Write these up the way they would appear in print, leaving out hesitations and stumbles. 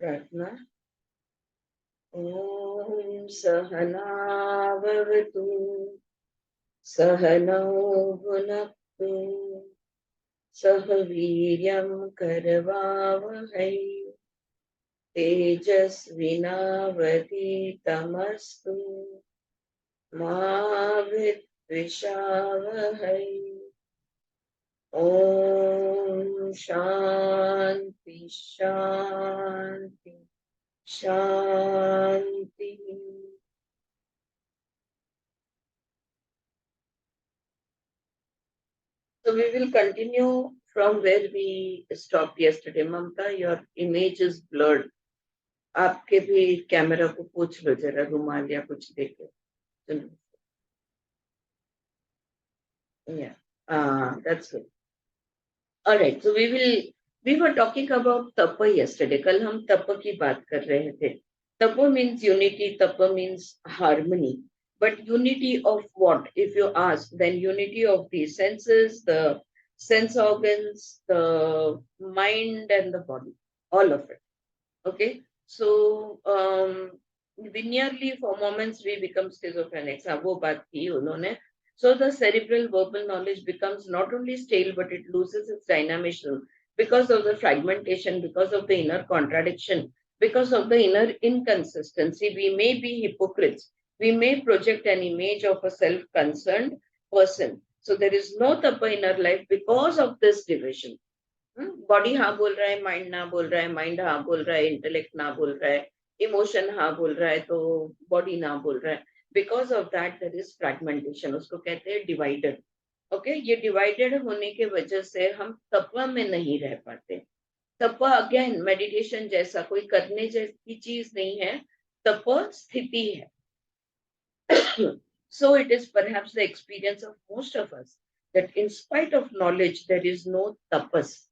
प्रार्थना। ओम सहनावतु सहनौ भुनक्तु सह वीर्यं करवावहै तेजस्विनावधीतमस्तु मा विद्विषावहै। ओम शांति शांति शांति। So we will continue from where we stopped yesterday. Mamta, your image is blurred. आपके भी कैमरा को पूछ लो जरा, रुमाल या कुछ देके। चलो, yeah, that's good. All right, so we were talking about tapa yesterday. कल हम तप की बात कर रहे थे. Tapa means unity, tapa means harmony. But unity of what? If you ask, then unity of the senses, the sense organs, the mind and the body, all of it. Okay, so we nearly for moments we become schizophrenic. वो बात की उन्होंने. So the cerebral verbal knowledge becomes not only stale, but it loses its dynamism because of the fragmentation, because of the inner contradiction, because of the inner inconsistency. We may be hypocrites. We may project an image of a self-concerned person. So there is no tapa in our life because of this division. Body हाँ बोल रहा है, mind ना बोल रहा है, mind हाँ बोल रहा है, इंटेलेक्ट ना बोल रहा है, इमोशन हाँ बोल रहा है, तो बॉडी ना बोल रहा है. Because of that there is fragmentation, उसको कहते हैं डिवाइडेड. ओके, ये डिवाइडेड होने के वजह से हम तत्व में नहीं रह पाते. तप अगेन मेडिटेशन जैसा कोई करने जैसी चीज नहीं है. तप स्थिति है. So it is perhaps the experience of most of us that in spite of knowledge there is no tapas.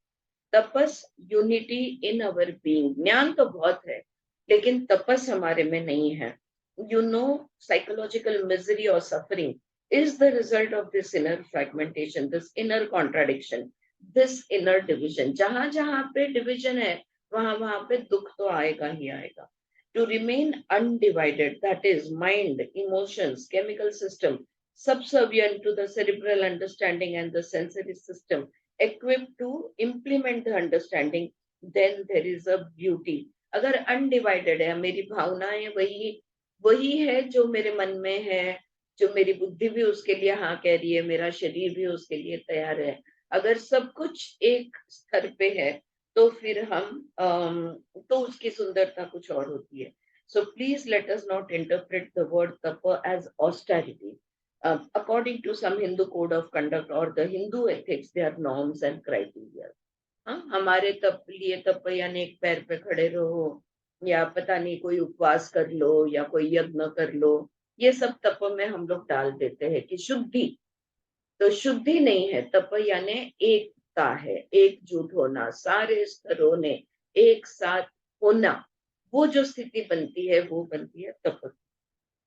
Tapas unity in our being. ज्ञान तो बहुत है लेकिन तपस हमारे में नहीं है. यू नो, साइकोलॉजिकल मिजरी और suffering is the result of this inner fragmentation, this inner contradiction, this inner division. जहां जहां पे डिविजन है वहां वहां पे दुख तो आएगा ही आएगा. To remain undivided, that is, mind, emotions, chemical system, subservient to the cerebral understanding and the sensory system, equipped to implement the understanding, then there is a beauty. अगर अनडिवाइडेड है, मेरी भावनाएं वही वही है जो मेरे मन में है, जो मेरी बुद्धि भी उसके लिए हाँ कह रही है, मेरा शरीर भी उसके लिए तैयार है. अगर सब कुछ एक स्तर पे है तो फिर हम तो उसकी सुंदरता कुछ और होती है. So please let us not interpret the word tapa as austerity. According to some Hindu code of conduct or the Hindu ethics, there are norms and criteria. हाँ, हमारे तप लिए तप यानी एक पैर पे खड़े रहो, या पता नहीं कोई उपवास कर लो, या कोई यज्ञ कर लो. ये सब तप में हम लोग डाल देते हैं कि शुद्धि. तो शुद्धि नहीं है. तप यानी एकता है, एकजुट होना, सारे स्तरों ने एक साथ होना. वो जो स्थिति बनती है वो बनती है तप.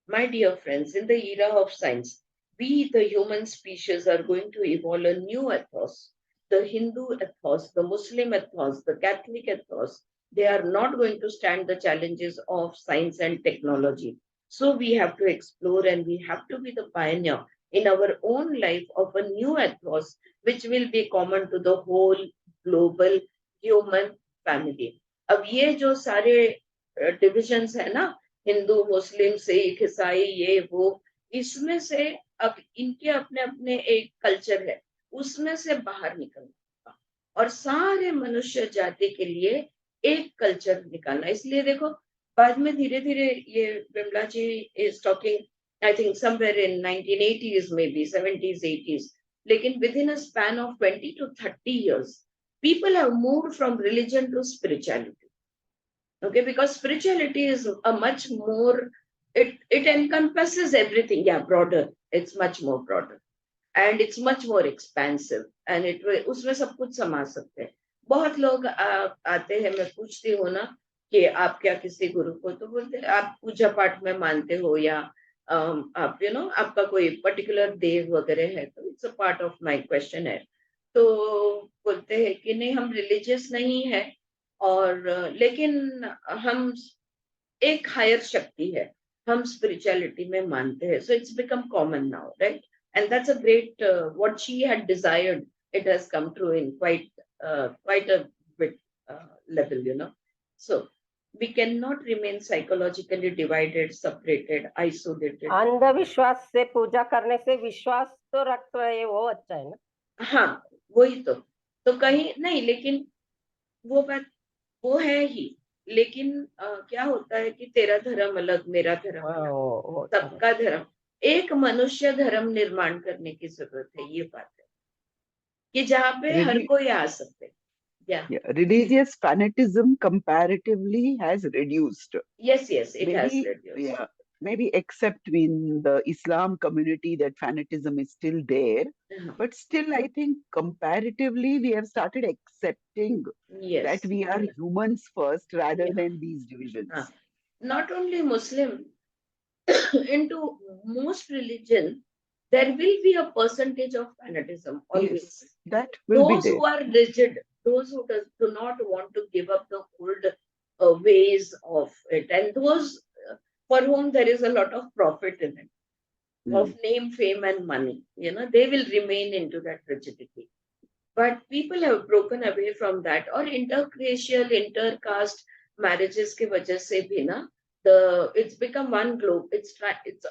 My dear friends, in the era of science, we, the human species, are going to evolve a new ethos. The Hindu ethos, the Muslim ethos, the Catholic ethos, they are not going to stand the challenges of science and technology. So we have to explore and we have to be the pioneer in our own life of a new ethos, which will be common to the whole global human family. अब ये जो सारे divisions है ना, हिंदू, मुस्लिम, सिख, ईसाई, ये वो, इसमें से अब इनके अपने अपने एक कल्चर है, उसमें से बाहर निकलना और सारे मनुष्य जाति के लिए एक कल्चर निकालना. इसलिए देखो, बाद में धीरे धीरे ये Vimala ji is talking, I think somewhere in 1980s, may be 70s 80s, लेकिन within a span of 20 to 30 years people have moved from religion to spirituality. Okay, because spirituality is a much more, it encompasses everything. Yeah, broader, it's much more broader and it's much more expansive and it उसमें सब कुछ समा सकते हैं. बहुत लोग आते हैं, मैं पूछती हूँ ना कि आप क्या किसी गुरु को, तो बोलते हैं आप पूजा पाठ में मानते हो या आप आपका कोई पर्टिकुलर देव वगैरह है, तो it's a part of my question है. तो बोलते हैं कि नहीं, हम रिलीजियस नहीं है, और लेकिन हम एक हायर शक्ति है, हम स्पिरिचुअलिटी में मानते हैं, so it's become common now, right? And that's a great what she had desired, it has come true in quite a bit level, you know. So we cannot remain psychologically divided, separated, isolated. अंधविश्वास से पूजा करने से विश्वास तो रख रहे, वो अच्छा है ना। हाँ, वही तो कहीं नहीं, लेकिन वो बात वो है ही, लेकिन क्या होता है कि तेरा धर्म अलग, मेरा धर्म अलग, वो सबका धर्म, एक मनुष्य धर्म निर्माण करने की जरूरत है, ये बात है कि जहाँ पे हर कोई आ सकते हैं। Religious fanatism comparatively has reduced. Yes, it has Maybe, reduced. maybe except in the Islam community, that fanatism is still there. But still, I think comparatively, we have started accepting that we are humans first rather than these divisions. Not only Muslim, into most religion, there will be a percentage of fanatism always. Yes, that will be Those there. who are rigid, those who do not want to give up the old ways of it, and those for whom there is a lot of profit in it, of name, fame, and money, you know, they will remain into that rigidity. But people have broken away from that, or interracial, intercaste marriages के वजह से भी ना, it's become one globe. It's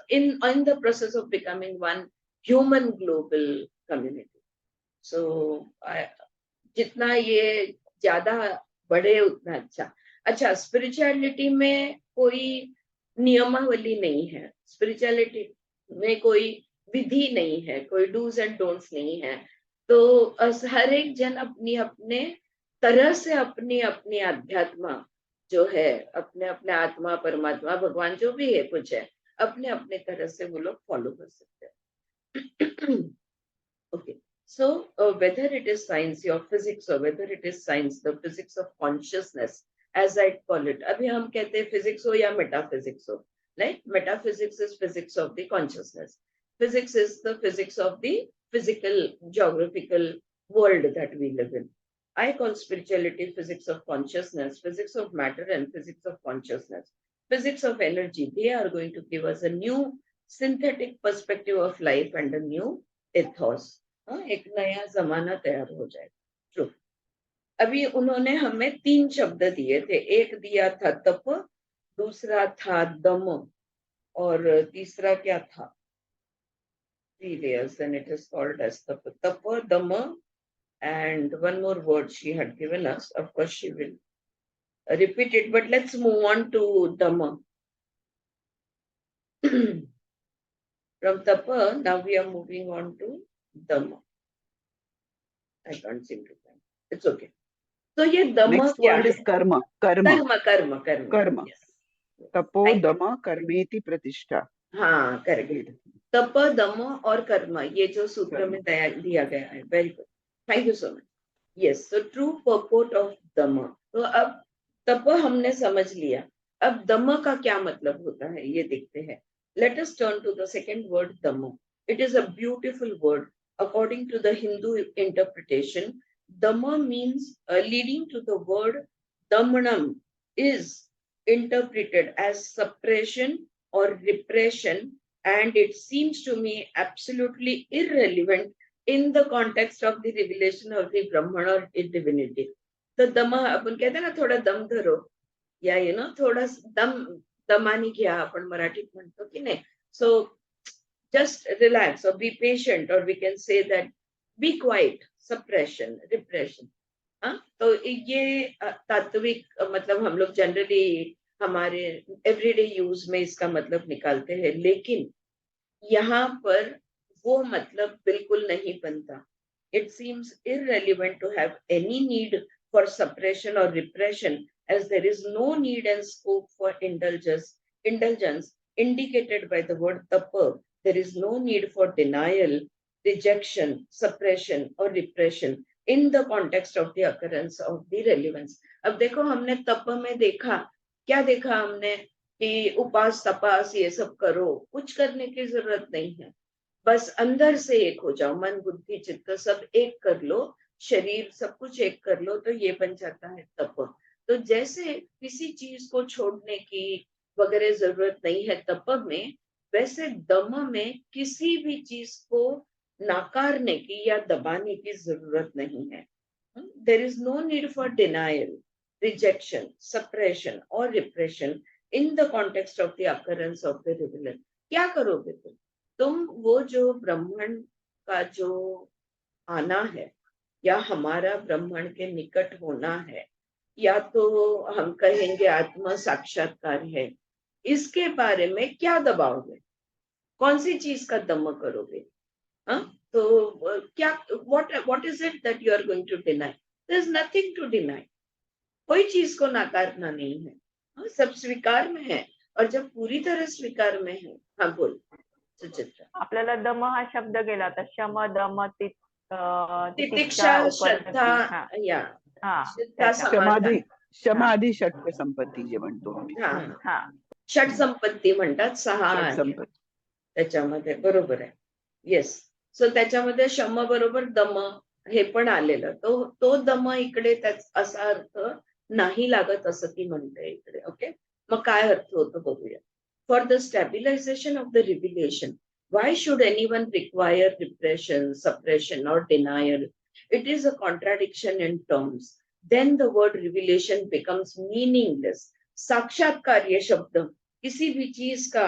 in the process of becoming one human global community. So जितना ये ज्यादा बढ़े उतना अच्छा। अच्छा, स्पिरिचुअलिटी में कोई नियमावली नहीं है, स्पिरिचुअलिटी में कोई विधि नहीं है, कोई डूज एंड डोंट्स नहीं है। तो हर एक जन अपनी अपने तरह से अपनी अपनी अध्यात्म जो है, अपने अपने आत्मा, परमात्मा, भगवान जो भी है कुछ है, अपने अपने तरह से वो लोग फॉलो कर सकते हैं। Okay, so whether it is science or physics, or whether it is science, the physics of consciousness, as I call it, अभी हम कहते हैं physics हो या metaphysics हो, right? Metaphysics is physics of the consciousness. Physics is the physics of the physical, geographical world that we live in. I call spirituality physics of consciousness, physics of matter, and physics of consciousness, physics of energy. They are going to give us a new synthetic perspective of life and a new ethos. एक नया जमाना तैयार हो जाए। True. अभी उन्होंने हमें 3 शब्द दिए थे, एक दिया था तप, दूसरा था दम, और तीसरा क्या था? 3 layers, and it is called as tapa, dama, and one more word she had given us. Of course, she will repeat it, but let's move on to dama. From tapa, now we are moving on to dama. I can't seem to find. It's okay. So ये दम Next क्या word है? is karma. कर्म। Yes. तपो दम कर्मेति प्रतिष्ठा। हाँ, correct. तप, दम और कर्म, ये जो सूत्र में दिया गया है। Very good, thank you so much. Yes, so true purport of them. तो अब तप हमने समझ लिया, अब दम का क्या मतलब होता है ये देखते हैं। Let us turn to the second word, dam. It is a beautiful word according to the Hindu interpretation. Dam means leading to the word damanam is interpreted as suppression or repression, and it seems to me absolutely irrelevant in the context of the revelation of the Brahman or divinity. तो दम, अपन कहते हैं ना थोड़ा दम धरो, या you know थोड़ा दम, दमानी घ्या आपण मराठीत म्हणतो की नाही. सो just relax or be patient, or we can say that be quiet, suppression, repression. तो ये तात्विक मतलब हम लोग जनरली हमारे एवरीडे यूज में इसका मतलब निकालते हैं, लेकिन यहाँ पर वो मतलब बिल्कुल नहीं बनता. It seems irrelevant to have any need for suppression or repression, as there is no need and scope for indulgence indicated by the word tapa. There is no need for denial, rejection, suppression or repression in the context of the occurrence of the relevance. अब देखो, हमने तप में देखा, क्या देखा हमने कि उपास तपास ये सब करो, कुछ करने की जरूरत नहीं है, बस अंदर से एक हो जाओ, मन बुद्धि चित्त सब एक कर लो, शरीर सब कुछ एक कर लो, तो ये बन जाता है तप. तो जैसे किसी चीज को छोड़ने की वगैरह जरूरत नहीं है तप में, वैसे दम में किसी भी चीज को नाकारने की या दबाने की जरूरत नहीं है. There is no need for denial, rejection, suppression और repression in the context of the occurrence of the rebellion. क्या करोगे तुम वो जो ब्रह्मांड का जो आना है, या हमारा ब्रह्मांड के निकट होना है, या तो हम कहेंगे आत्मा साक्षात्कार है, इसके बारे में क्या दबाओगे? कौन सी चीज का दम करोगे? हाँ, तो क्या, what is it that you are going to deny? There is nothing to deny. कोई चीज को नकारना नहीं है. हाँ, सब स्वीकार में है. और जब पूरी तरह स्वीकार में है, हाँ बोल सुचित्रा. आपल्याला दम हा शब्द गेला आता शम दम तितिक्षा, तितिक्षा श्रद्धा, उपरती. हा या हा श्रद्धा, त्याच्यामध्ये. समाधी समाधान. समाधी षटक संपत्ती जे म्हणतो आम्ही. हा, हा षट संपत्ती म्हणतात, 6 षट आहे संपत्ती. त्याच्यामध्ये. बरोबर आहे. येस. सो त्याच्यामध्ये शम बरोबर दम हे पण आलेलं. तो दम इकडे असा अर्थ नाही लागत असं ती म्हणते इकडे. ओके, मग काय अर्थ होतो बघूया. For the stabilisation of the रिव्हिलेशन, why should anyone require repression, suppression or denial? It is a contradiction in terms. Then the word revelation becomes meaningless. साक्षात्कार ये शब्द किसी भी चीज का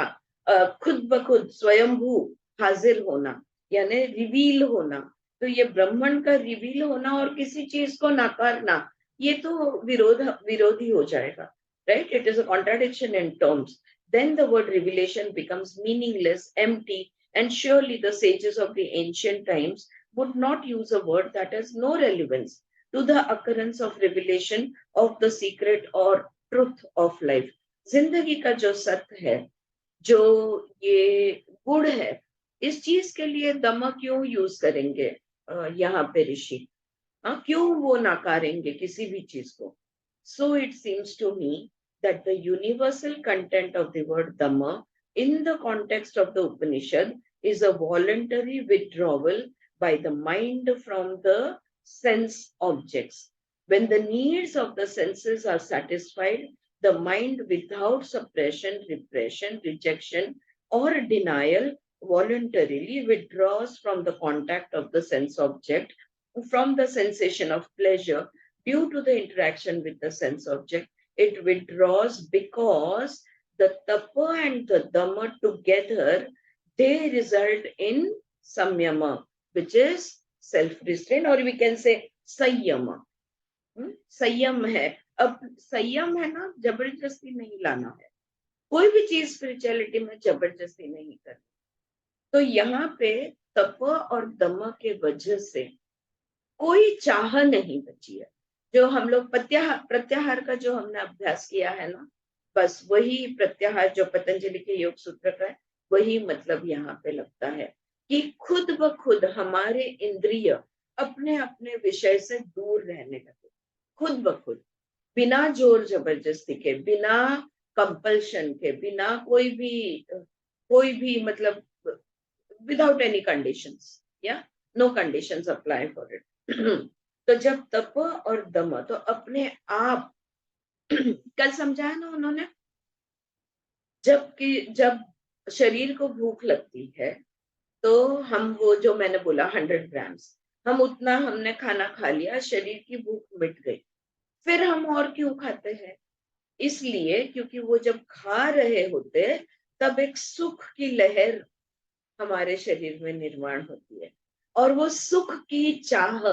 खुद ब खुद स्वयंभू हाजिर होना, यानी रिवील होना. तो ये ब्रह्मांड का रिवील होना और किसी चीज को नकारना, ये तो विरोधी हो जाएगा. Right? It is a contradiction in terms. Then the word revelation becomes meaningless, empty, and surely the sages of the ancient times would not use a word that has no relevance to the occurrence of revelation of the secret or truth of life. जिंदगी का जो सत्य है, जो ये गुण है, इस चीज के लिए दम क्यों यूज करेंगे यहाँ पे ऋषि? क्यों वो नकारेंगे किसी भी चीज को? So it seems to me that the universal content of the word Dhamma in the context of the Upanishad is a voluntary withdrawal by the mind from the sense objects. When the needs of the senses are satisfied, the mind without suppression, repression, rejection, or denial voluntarily withdraws from the contact of the sense object, from the sensation of pleasure due to the interaction with the sense object. It withdraws because the tapa and the dhamma together, they result in samyama, which is self-restraint, or we can say संयम. संयम है. अब संयम है ना, जबरदस्ती नहीं लाना है. कोई भी चीज स्पिरिचुअलिटी में जबरदस्ती नहीं करनी. तो यहाँ पे तप और दम के वजह से कोई चाह नहीं बची है. जो हम लोग प्रत्याहार का जो हमने अभ्यास किया है ना, बस वही प्रत्याहार जो पतंजलि के योग सूत्र का है, वही मतलब यहाँ पे लगता है कि खुद ब खुद हमारे इंद्रिय अपने अपने विषय से दूर रहने लगे. खुद ब खुद, बिना जोर जबरदस्ती के, बिना कंपल्शन के, बिना कोई भी मतलब विदाउट एनी कंडीशंस, या no conditions apply for it. तो जब तप और दम तो अपने आप कल समझाया ना उन्होंने, जब शरीर को भूख लगती है तो हम वो जो मैंने बोला 100 ग्राम्स, हम उतना हमने खाना खा लिया, शरीर की भूख मिट गई. फिर हम और क्यों खाते हैं? इसलिए क्योंकि वो जब खा रहे होते तब एक सुख की लहर हमारे शरीर में निर्माण होती है, और वो सुख की चाह,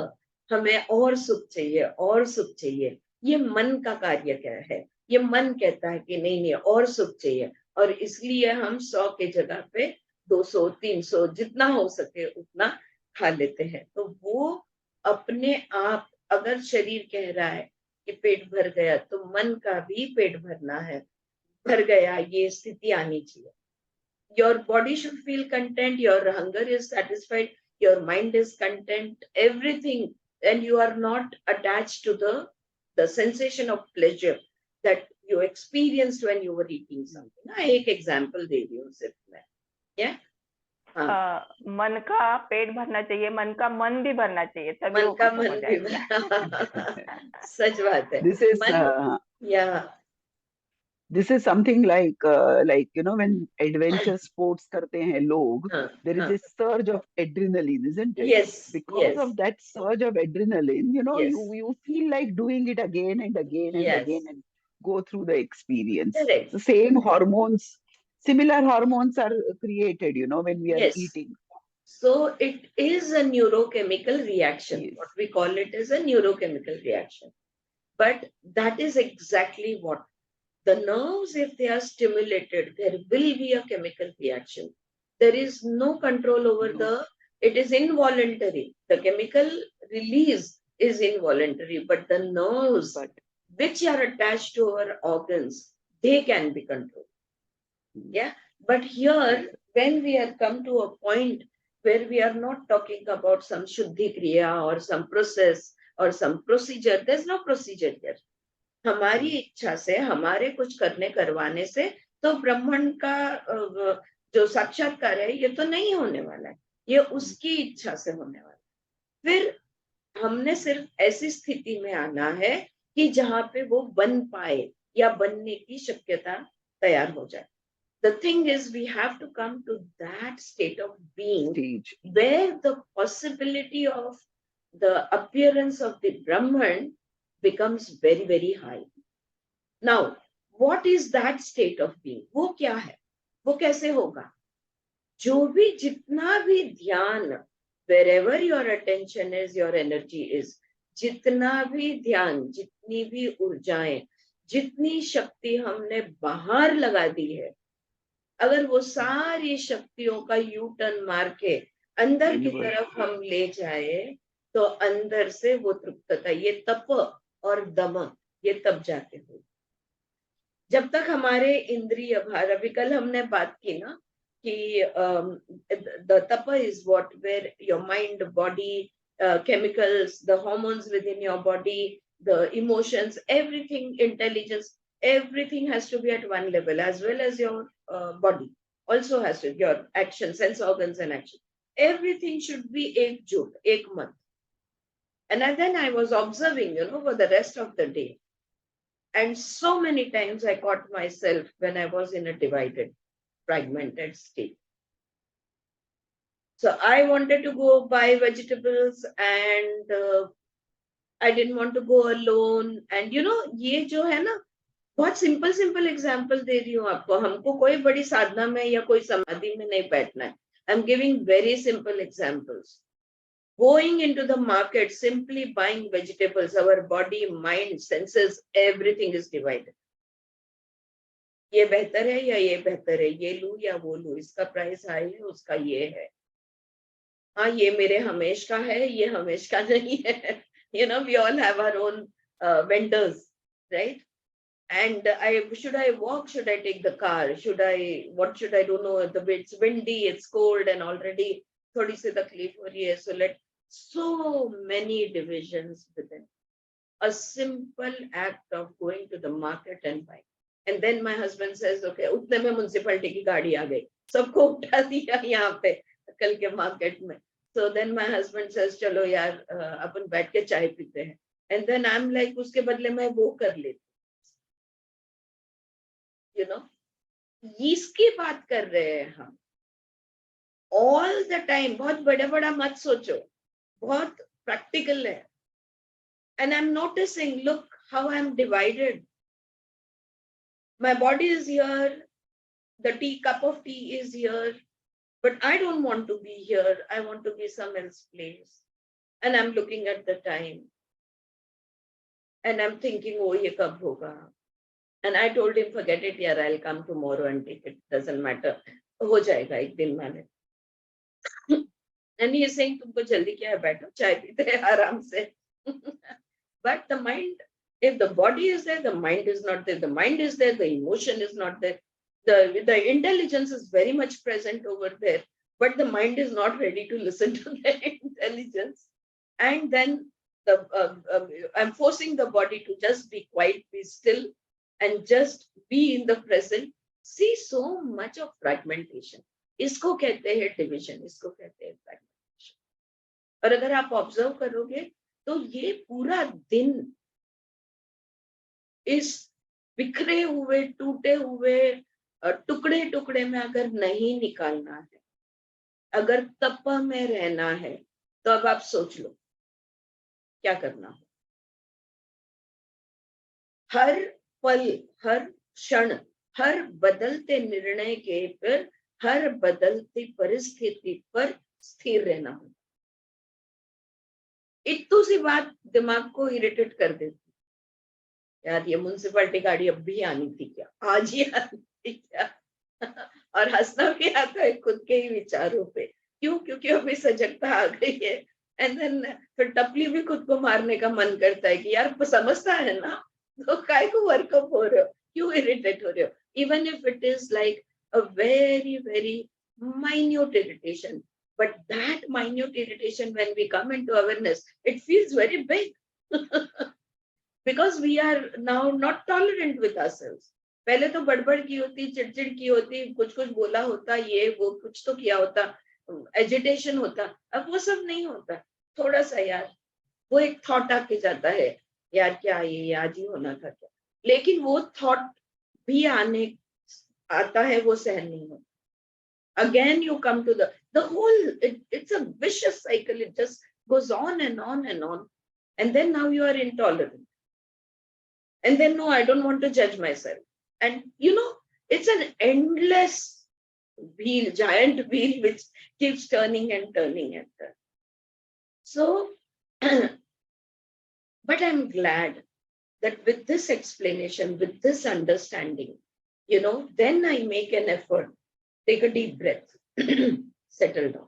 हमें और सुख चाहिए और सुख चाहिए. ये मन का कार्य क्या है? ये मन कहता है कि नहीं नहीं और सुख चाहिए, और इसलिए हम 100 के जगह पे 200 300 जितना हो सके उतना खा लेते हैं. तो वो अपने आप, अगर शरीर कह रहा है कि पेट भर गया, तो मन का भी पेट भरना है, भर गया, ये स्थिति आनी चाहिए. Your body should feel content, your hunger is satisfied, your mind is content, everything, and you are not attached to the sensation of pleasure that you experienced when you were eating something. हाँ, एक example दे रही हूँ सिर्फ मैं. Yeah? मन का पेट भरना चाहिए, मन का मन भी भरना चाहिए, तभी मन वो का खत्म मन हो भी जाएगा। सच बात है. This is मन, या this is something like when adventure sports करते हैं लोग, हाँ there is हाँ, a surge of adrenaline, isn't it? Yes Because yes of that surge of adrenaline, yes you feel like doing it again and again and yes, again and go through the experience. Correct, The same hormones, similar hormones are created, when we are yes. eating. So it is a neurochemical reaction. Yes. What we call it is a neurochemical reaction. But that is exactly what the nerves, if they are stimulated, there will be a chemical reaction. There is no control over No. it is involuntary. The chemical release is involuntary, but the nerves which are attached to our organs, they can be controlled. Yeah. But here, when we are come to a point where we are not talking about some Shuddhi Kriya or some process or some procedure, there's no procedure there. हमारी इच्छा से, हमारे कुछ करने करवाने से तो ब्रह्मांड का जो साक्षात्कार है ये तो नहीं होने वाला है, ये उसकी इच्छा से होने वाला है. फिर हमने सिर्फ ऐसी स्थिति में आना है कि जहां पे वो बन पाए या बनने की शक्यता तैयार हो जाए. The thing is, we have to come to that state of being where the possibility of the appearance of the Brahman becomes very, very high. Now, what is that state of being? वो क्या है? वो कैसे होगा? जो भी जितना भी ध्यान, wherever your attention is, your energy is, जितना भी ध्यान, जितनी भी ऊर्जाएं, जितनी शक्ति हमने बाहर लगा दी है, अगर वो सारी शक्तियों का यू टर्न मार के अंदर की तरफ हम ले जाए तो अंदर से वो तृप्तता, ये तप और दम, ये तब जाके हो. जब तक हमारे इंद्रिय भार, अभी कल हमने बात की ना कि the tap is what where your mind, body, chemicals, the hormones within your body, the emotions, everything, intelligence, everything has to be at one level, as well as your body also has to, your action, sense organs and action. Everything should be ekjut, ek mat. And then I was observing, for the rest of the day. And so many times I caught myself when I was in a divided, fragmented state. So I wanted to go buy vegetables and I didn't want to go alone. And ये जो है ना, बहुत simple example दे रही हूँ आपको. हमको कोई बड़ी साधना में या कोई समाधि में नहीं बैठना है. I am giving very simple examples. Going into the market, simply buying vegetables, our body, mind, senses, everything is divided. ये बेहतर है या ये बेहतर है, ये लूं या वो लूं, इसका प्राइस हाई है, उसका ये है, हाँ ये मेरे हमेश का है, ये हमेश का नहीं है. We all have our own vendors, right? And should I walk? Should I take the car? What should I do? No, it's windy, it's cold, and already थोड़ी सी तकलीफ हो रही है. So many divisions within a simple act of going to the market and buying. And then my husband says, okay, उतने में municipality की गाड़ी आ गई, सबको उठा दिया यहाँ पे कल के मार्केट में. So then my husband says, चलो यार अपन बैठ के चाय पीते हैं. And then I'm like, उसके बदले मैं वो कर लेती. इसकी बात कर रहे हैं हम. All the time, बहुत बड़ा मत सोचो, बहुत practical है. And I'm noticing, look how I'm divided. My body is here, the cup of tea is here, but I don't want to be here. I want to be some else place. And I'm looking at the time. And I'm thinking, oh, ye kab hoga? And I told him, forget it, yaar, I'll come tomorrow and take it. Doesn't matter. Ho jayega ek din maine. And he is saying, तुमको जल्दी क्या है, बैठो चाय पीते हैं आराम से. But the mind, if the body is there, the mind is not there. The mind is there, the emotion is not there. The intelligence is very much present over there, but the mind is not ready to listen to the intelligence. And then I'm forcing the body to just be quiet, be still, and just be in the present. See so much of fragmentation. इसको कहते हैं division, इसको कहते हैं fragmentation. और अगर आप observe करोगे तो ये पूरा दिन इस बिखरे हुए, टूटे हुए टुकड़े टुकड़े में अगर नहीं निकालना है, अगर तप में रहना है, तो अब आप सोच लो क्या करना हो। हर पल, हर क्षण, हर बदलते निर्णय के पर, हर बदलती परिस्थिति पर स्थिर रहना हो। इतनी सी बात दिमाग को इरिटेट कर देती, यार ये म्युनिसिपैलिटी गाड़ी अब भी आनी थी क्या, आज ही आनी थी क्या। और हंसना भी आता है खुद के ही विचारों पे। क्यों? क्योंकि अभी सजगता आ गई है। एंड देन फिर टपली भी खुद को मारने का मन करता है कि यार समझता है ना, तो काय को वर्कअप हो रहे हो, क्यों इरिटेट हो रहे हो। Even if it is like a very very minute irritation, but that minute irritation, when we come into awareness, it feels very big. Because we are now not tolerant with ourselves. पहले तो बड़बड़ की होती, चिड़चिड़ की होती, कुछ कुछ बोला होता, ये वो कुछ तो किया होता, एजिटेशन होता। अब वो सब नहीं होता। थोड़ा सा यार वो एक थॉट आके जाता है, यार क्या ये आज ही होना था क्या, लेकिन वो थॉट भी आने आता है, वो सहन नहीं होता। Again you come to the whole, it's a vicious cycle. It just goes on and on and on, and then now you are intolerant, and then no, I don't want to judge myself, and you know, it's an endless wheel, giant wheel, which keeps turning and turning and turning. So but I'm glad that with this explanation, with this understanding, you know, then I make an effort. Take a deep breath, settle down.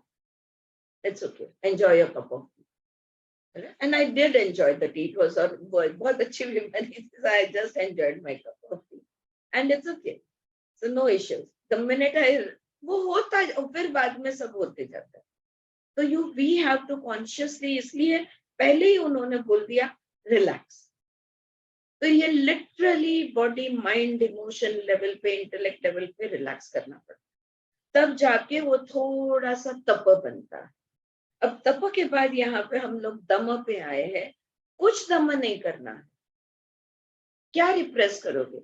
It's okay. Enjoy your cup of tea. And I did enjoy the tea. It was बहुत अच्छी memory. I just enjoyed my cup of tea, and it's okay. So no issues. The minute वो होता है, फिर बाद में सब होते जाता है। तो we have to consciously, इसलिए पहले ही उन्होंने बोल दिया relax. तो ये literally body, mind, emotion level पे, इंटेलेक्ट लेवल पे रिलैक्स करना पड़ता, तब जाके वो थोड़ा सा तप बनता है। अब तप के बाद यहाँ पे हम लोग दम पे आए हैं। कुछ दम नहीं करना है, क्या रिप्रेस करोगे?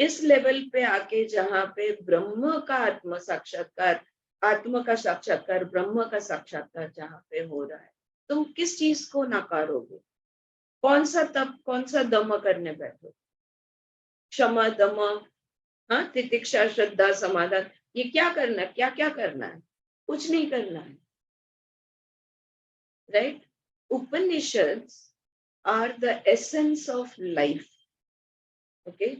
इस लेवल पे आके जहाँ पे ब्रह्म का आत्म साक्षात्कार, आत्म का साक्षात्कार, ब्रह्म का साक्षात्कार जहाँ पे हो रहा है, तुम किस चीज को नकारोगे? कौन सा तप, कौन सा दम करने बैठो? क्षमा, दम, हाँ, तितिक्षा, श्रद्धा, समाधान, ये क्या करना है? क्या क्या करना है? कुछ नहीं करना है, right? Upanishads are the essence of life. Okay,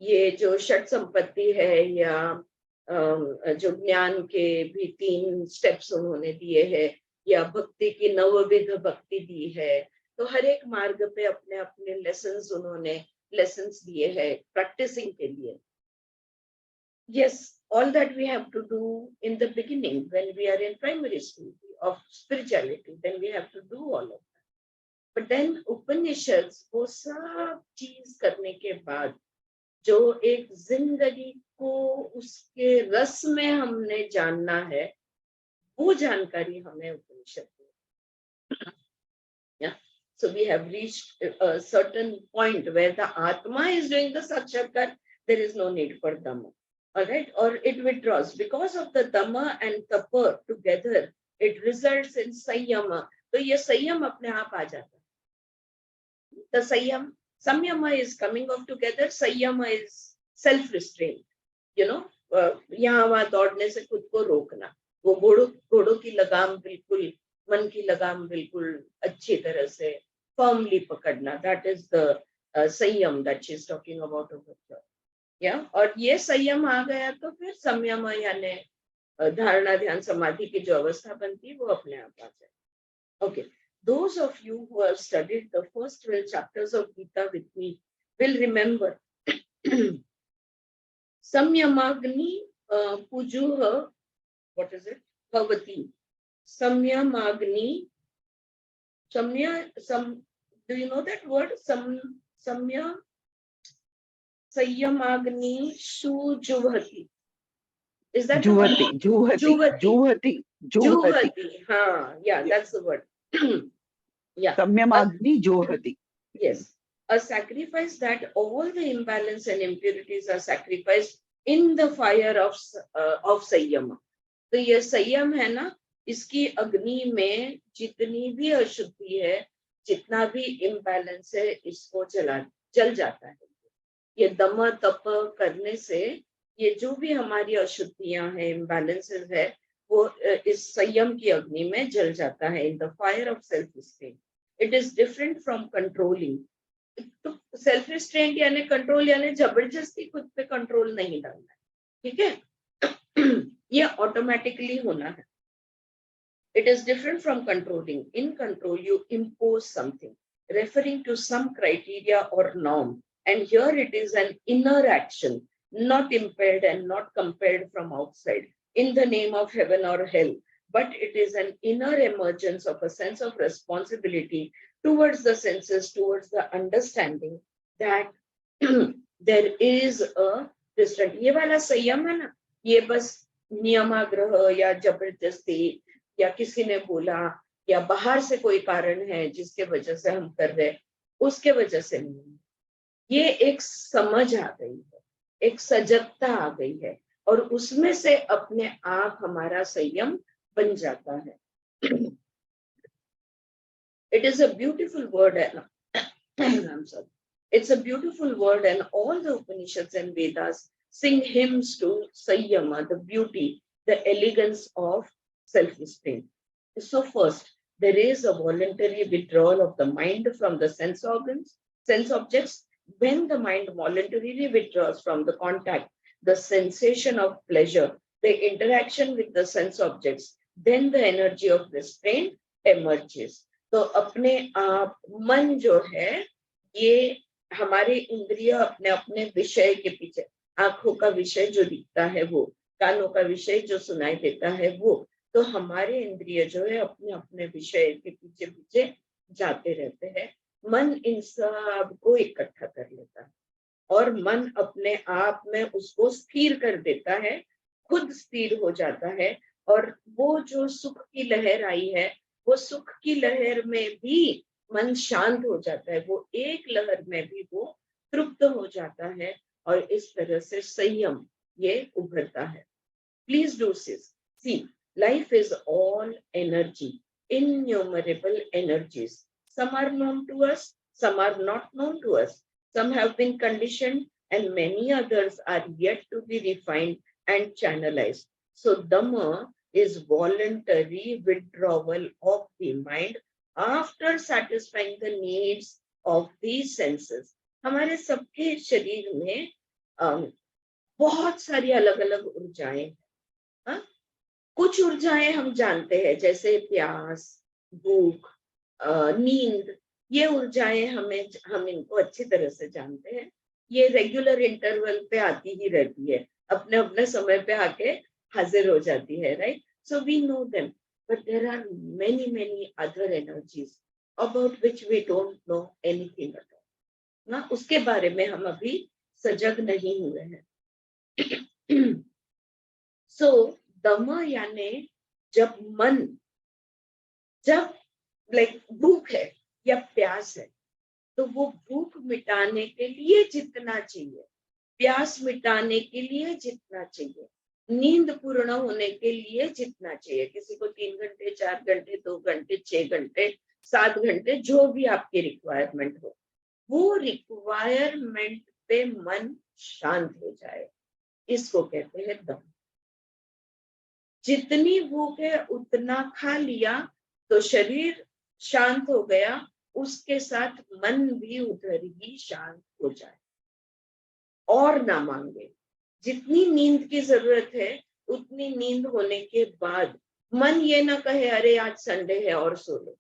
ये जो षट संपत्ति है, या जो ज्ञान के भी 3 स्टेप्स उन्होंने दिए हैं, या भक्ति की 9विध भक्ति दी है, तो हर एक मार्ग पे अपने अपने लेसन्स दिए हैं प्रैक्टिसिंग के लिए। Yes, all that we have to do in the beginning when we are in primary school of spirituality, then we have to do all of that. But then Upanishads, वो सब चीज करने के बाद जो एक जिंदगी को उसके रस में हमने जानना है, वो जानकारी हमें उपनिषद में। Yeah. So we have reached a certain point where the Atma is doing the Sakshatkar, there is no need for Dhamma. All right, or it withdraws. Because of the Dhamma and Tapa together, it results in Sayyama. So ये संयम अपने आप आ जाता है। The Sayyam, Samyama is coming off together, Sayyama is self-restraint. You know, यहाँ वहाँ दौड़ने से खुद को रोकना, वो घोड़ों की लगाम बिल्कुल, मन की लगाम बिल्कुल अच्छी तरह से firmly पकड़ना, that is the संयम that she is talking about over here. Yeah, और ये संयम आ गया तो फिर संयम यानी धारणा, ध्यान, समाधि की जो अवस्था बनती है, वो अपने आप आ जाए। Okay, those of you who have studied the first 12 chapters of Gita with me will remember Samyamagni Pujuha, what is it? Bhavati. Samyamagni, do you know that word? Sayyamagni Sujuvati. Is that Juhati, the word? Juhati, Juvati. Juhati, Juhati. Juhati. Yeah, that's the word. Yeah. Samyamagni Juhati. Yes. A sacrifice that all the imbalance and impurities are sacrificed in the fire of Sayyama. तो ये संयम है ना, इसकी अग्नि में जितनी भी अशुद्धि है, जितना भी इम्बैलेंस है, इसको जल जाता है। ये दम तप करने से ये जो भी हमारी अशुद्धियां हैं, इम्बैलेंसेस है, वो इस संयम की अग्नि में जल जाता है। In the fire of self restraint. It is different from controlling. तो सेल्फ रिस्ट्रेंट यानी कंट्रोल, यानी जबरदस्ती खुद पे कंट्रोल नहीं डालना है, ठीक है? ये ऑटोमेटिकली होना है। It is different from controlling. In control, you impose something, referring to some criteria or norm. And here it is an inner action, not impelled and not compelled from outside, in the name of heaven or hell. But it is an inner emergence of a sense of responsibility towards the senses, towards the understanding that there is a restraint. ये वाला संयम है ना, ये बस नियमाग्रह या जबरदस्ती या किसी ने बोला या बाहर से कोई कारण है जिसके वजह से हम कर रहे, उसके वजह से नहीं। ये एक समझ आ गई है, एक सजगता आ गई है, और उसमें से अपने आप हमारा संयम बन जाता है। It is a beautiful word, I'm sorry. It's a beautiful word, and all the Upanishads and Vedas sing hymns to Sayyama, the beauty, the elegance of self-restraint. So first, there is a voluntary withdrawal of the mind from the sense organs, sense objects. When the mind voluntarily withdraws from the contact, the sensation of pleasure, the interaction with the sense objects, then the energy of restraint emerges. तो अपने आप मन जो है, ये हमारे इंद्रिय अपने अपने विषय के पीछे, आंखों का विषय जो दिखता है वो, कानों का विषय जो सुनाई देता है वो, तो हमारे इंद्रिय जो है अपने अपने विषय के पीछे पीछे जाते रहते हैं। मन इन सब को इकट्ठा कर लेता है और मन अपने आप में उसको स्थिर कर देता है, खुद स्थिर हो जाता है। और वो जो सुख की लहर आई है, वो सुख की लहर में भी मन शांत हो जाता है, वो एक लहर में भी वो तृप्त हो जाता है, और इस तरह से संयम ये उभरता है। Please do see, life is all energy, innumerable energies. Some are known to us, some are not known to us. Some have been conditioned, and many others are yet to be refined and channelized. So Dhamma is voluntary withdrawal of the mind after satisfying the needs of these senses. हमारे सबके शरीर में बहुत सारी अलग अलग ऊर्जाएं हैं। कुछ ऊर्जाएं हम जानते हैं, जैसे प्यास, भूख, नींद, ये ऊर्जाएं हम इनको अच्छी तरह से जानते हैं। ये रेगुलर इंटरवल पे आती ही रहती है, अपने अपने समय पे आके हाजिर हो जाती है, right? So we know them, but there are many other energies about which we don't know anything at all ना, उसके बारे में हम अभी सजग नहीं हुए हैं। सो दमा यानी जब मन, जब भूख है या प्यास है, तो वो भूख मिटाने के लिए जितना चाहिए, प्यास मिटाने के लिए जितना चाहिए, नींद पूर्ण होने के लिए जितना चाहिए, किसी को 3 घंटे, 4 घंटे, 2 घंटे, 6 घंटे, 7 घंटे, जो भी आपकी रिक्वायरमेंट हो, वो रिक्वायरमेंट पे मन शांत हो जाए, इसको कहते हैं दम। जितनी भूख है उतना खा लिया तो शरीर शांत हो गया, उसके साथ मन भी उधर ही शांत हो जाए और ना मांगे। जितनी नींद की जरूरत है उतनी नींद होने के बाद मन ये ना कहे अरे आज संडे है और सो लो।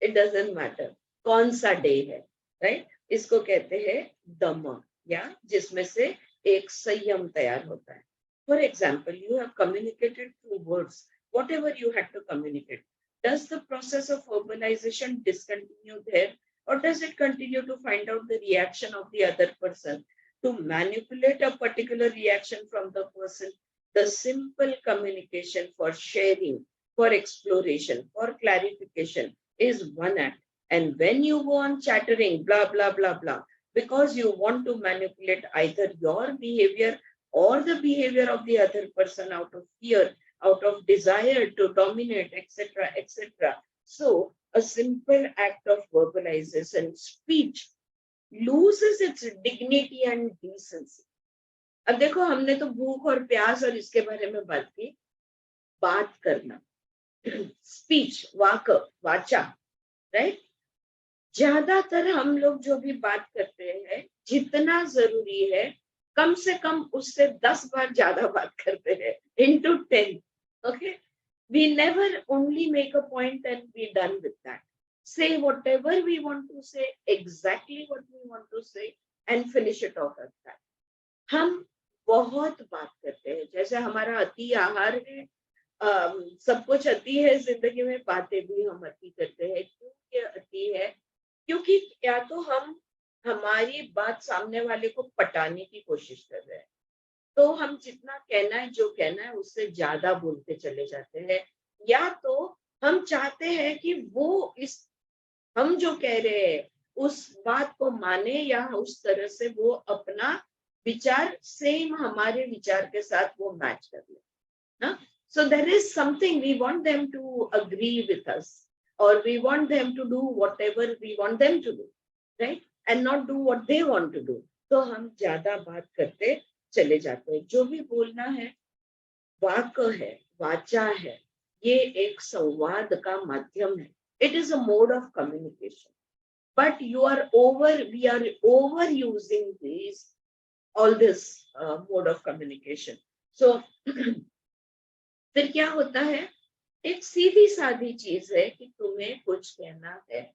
इट डजंट मैटर कौन सा डे है, राइट? इसको कहते हैं दम, या जिसमें से एक संयम तैयार होता है। For example, you have communicated through words whatever you had to communicate. Does the process of verbalization discontinue there, or does it continue to find out the reaction of the other person? to manipulate a particular reaction from the person. The simple communication for sharing, for exploration, for clarification is one act. And when you go on chattering, blah, blah, blah, blah, because you want to manipulate either your behavior or the behavior of the other person out of fear, out of desire to dominate, etc., etc. So, a simple act of verbalization, speech, loses its dignity and decency. अब देखो, हमने तो भूख और प्यास और इसके बारे में बात की. बात करना, स्पीच, वाक, वाचा, राइट? ज्यादातर हम लोग जो भी बात करते हैं, जितना जरूरी है, कम से कम उससे 10 बार ज्यादा बात करते हैं, into 10. Okay, we never only make a point and be done with that. Say whatever we want to say, exactly what we want to say, and finish it off at that. हम बहुत बात करते हैं, जैसे हमारा अति आहार है, सब कुछ अति है जिंदगी में, बातें भी हम अति करते हैं. क्यों ये अति है? क्योंकि या तो हम हमारी बात सामने वाले को पटाने की कोशिश कर रहे हैं, तो हम जितना कहना है, जो कहना है, उससे ज्यादा बोलते चले जाते हैं, या तो हम चाहते हैं कि वो इस हम जो कह रहे हैं उस बात को माने, या उस तरह से वो अपना विचार सेम हमारे विचार के साथ वो मैच कर ले ना. So there is something we want them to agree with us, or we want them to do whatever we want them to do, right? And not do what they want to do. तो हम ज्यादा बात करते चले जाते हैं. जो भी बोलना है, वाक है, वाचा है, ये एक संवाद का माध्यम है. It is a mode of communication. But we are overusing all this mode of communication. So फिर क्या होता है? एक सीधी सादी चीज है कि तुम्हें कुछ कहना है,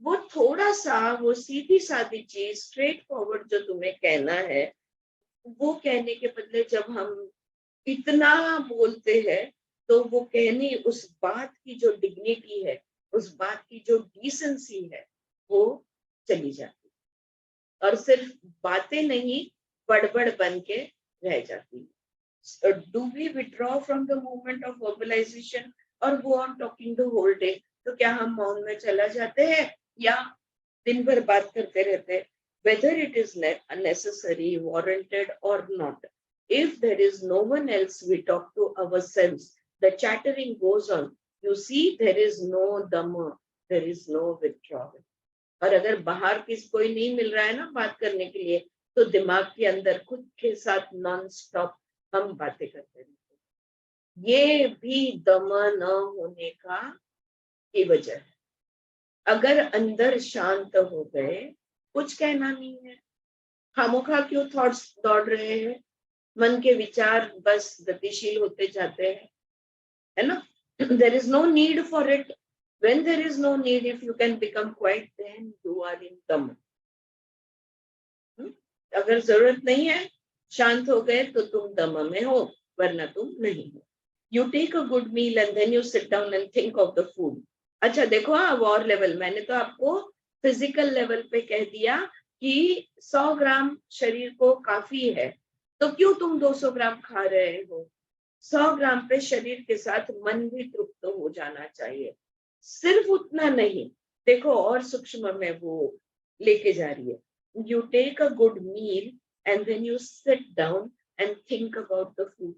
वो थोड़ा सा, वो सीधी सादी चीज, स्ट्रेट फॉरवर्ड जो तुम्हें कहना है, वो कहने के बदले जब हम इतना बोलते हैं, तो वो कहने, उस बात की जो डिग्निटी है, उस बात की जो डिसेंसी है, वो चली जाती, और सिर्फ बातें नहीं, बड़बड़ बन के रह जाती. Do we withdraw from the moment of verbalization or go on talking the whole day? तो क्या हम मौन में चला जाते हैं, या दिन भर बात करते रहते हैं? Whether it is necessary, warranted or not, if there is no one else, we talk to ourselves. The chattering goes on. You see, there is no dhamma, there is no withdrawal. और अगर बाहर कोई नहीं मिल रहा है ना बात करने के लिए, तो दिमाग के अंदर खुद के साथ नॉन स्टॉप हम बातें करते रहते. ये भी दम न होने का की वजह है. अगर अंदर शांत हो गए, कुछ कहना नहीं है, खामोखा क्यों थॉट्स दौड़ रहे हैं, मन के विचार बस गतिशील होते जाते हैं, है ना? There is no need for it. When there is no need, if you can become quiet, then you are in dhamma. अगर जरूरत नहीं है, शांत हो गए, तो तुम दमा में हो, वरना तुम नहीं हो. You take a good meal and then you sit down and think of the food. अच्छा देखो, वॉर लेवल, मैंने तो आपको फिजिकल लेवल पे कह दिया कि 100 ग्राम शरीर को काफी है, तो क्यों तुम 200 ग्राम खा रहे हो? 100 ग्राम पे शरीर के साथ मन भी तृप्त हो जाना चाहिए. सिर्फ उतना नहीं, देखो और सूक्ष्म में वो लेके जा रही है. You take a good meal and then you sit down and think about the food.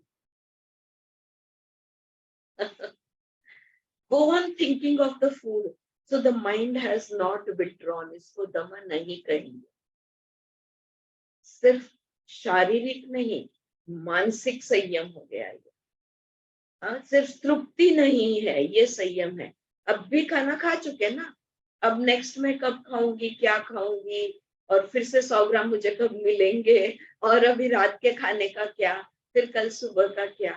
Go on thinking of the food. So the mind has not withdrawn. इसको दमा नहीं कहेंगे. सिर्फ शारीरिक नहीं, मानसिक संयम हो गया है. सिर्फ तृप्ति नहीं है, ये संयम है. अब भी खाना खा चुके ना, अब नेक्स्ट में कब खाऊंगी, क्या खाऊंगी, और फिर से 100 ग्राम मुझे कब मिलेंगे, और अभी रात के खाने का क्या, फिर कल सुबह का क्या.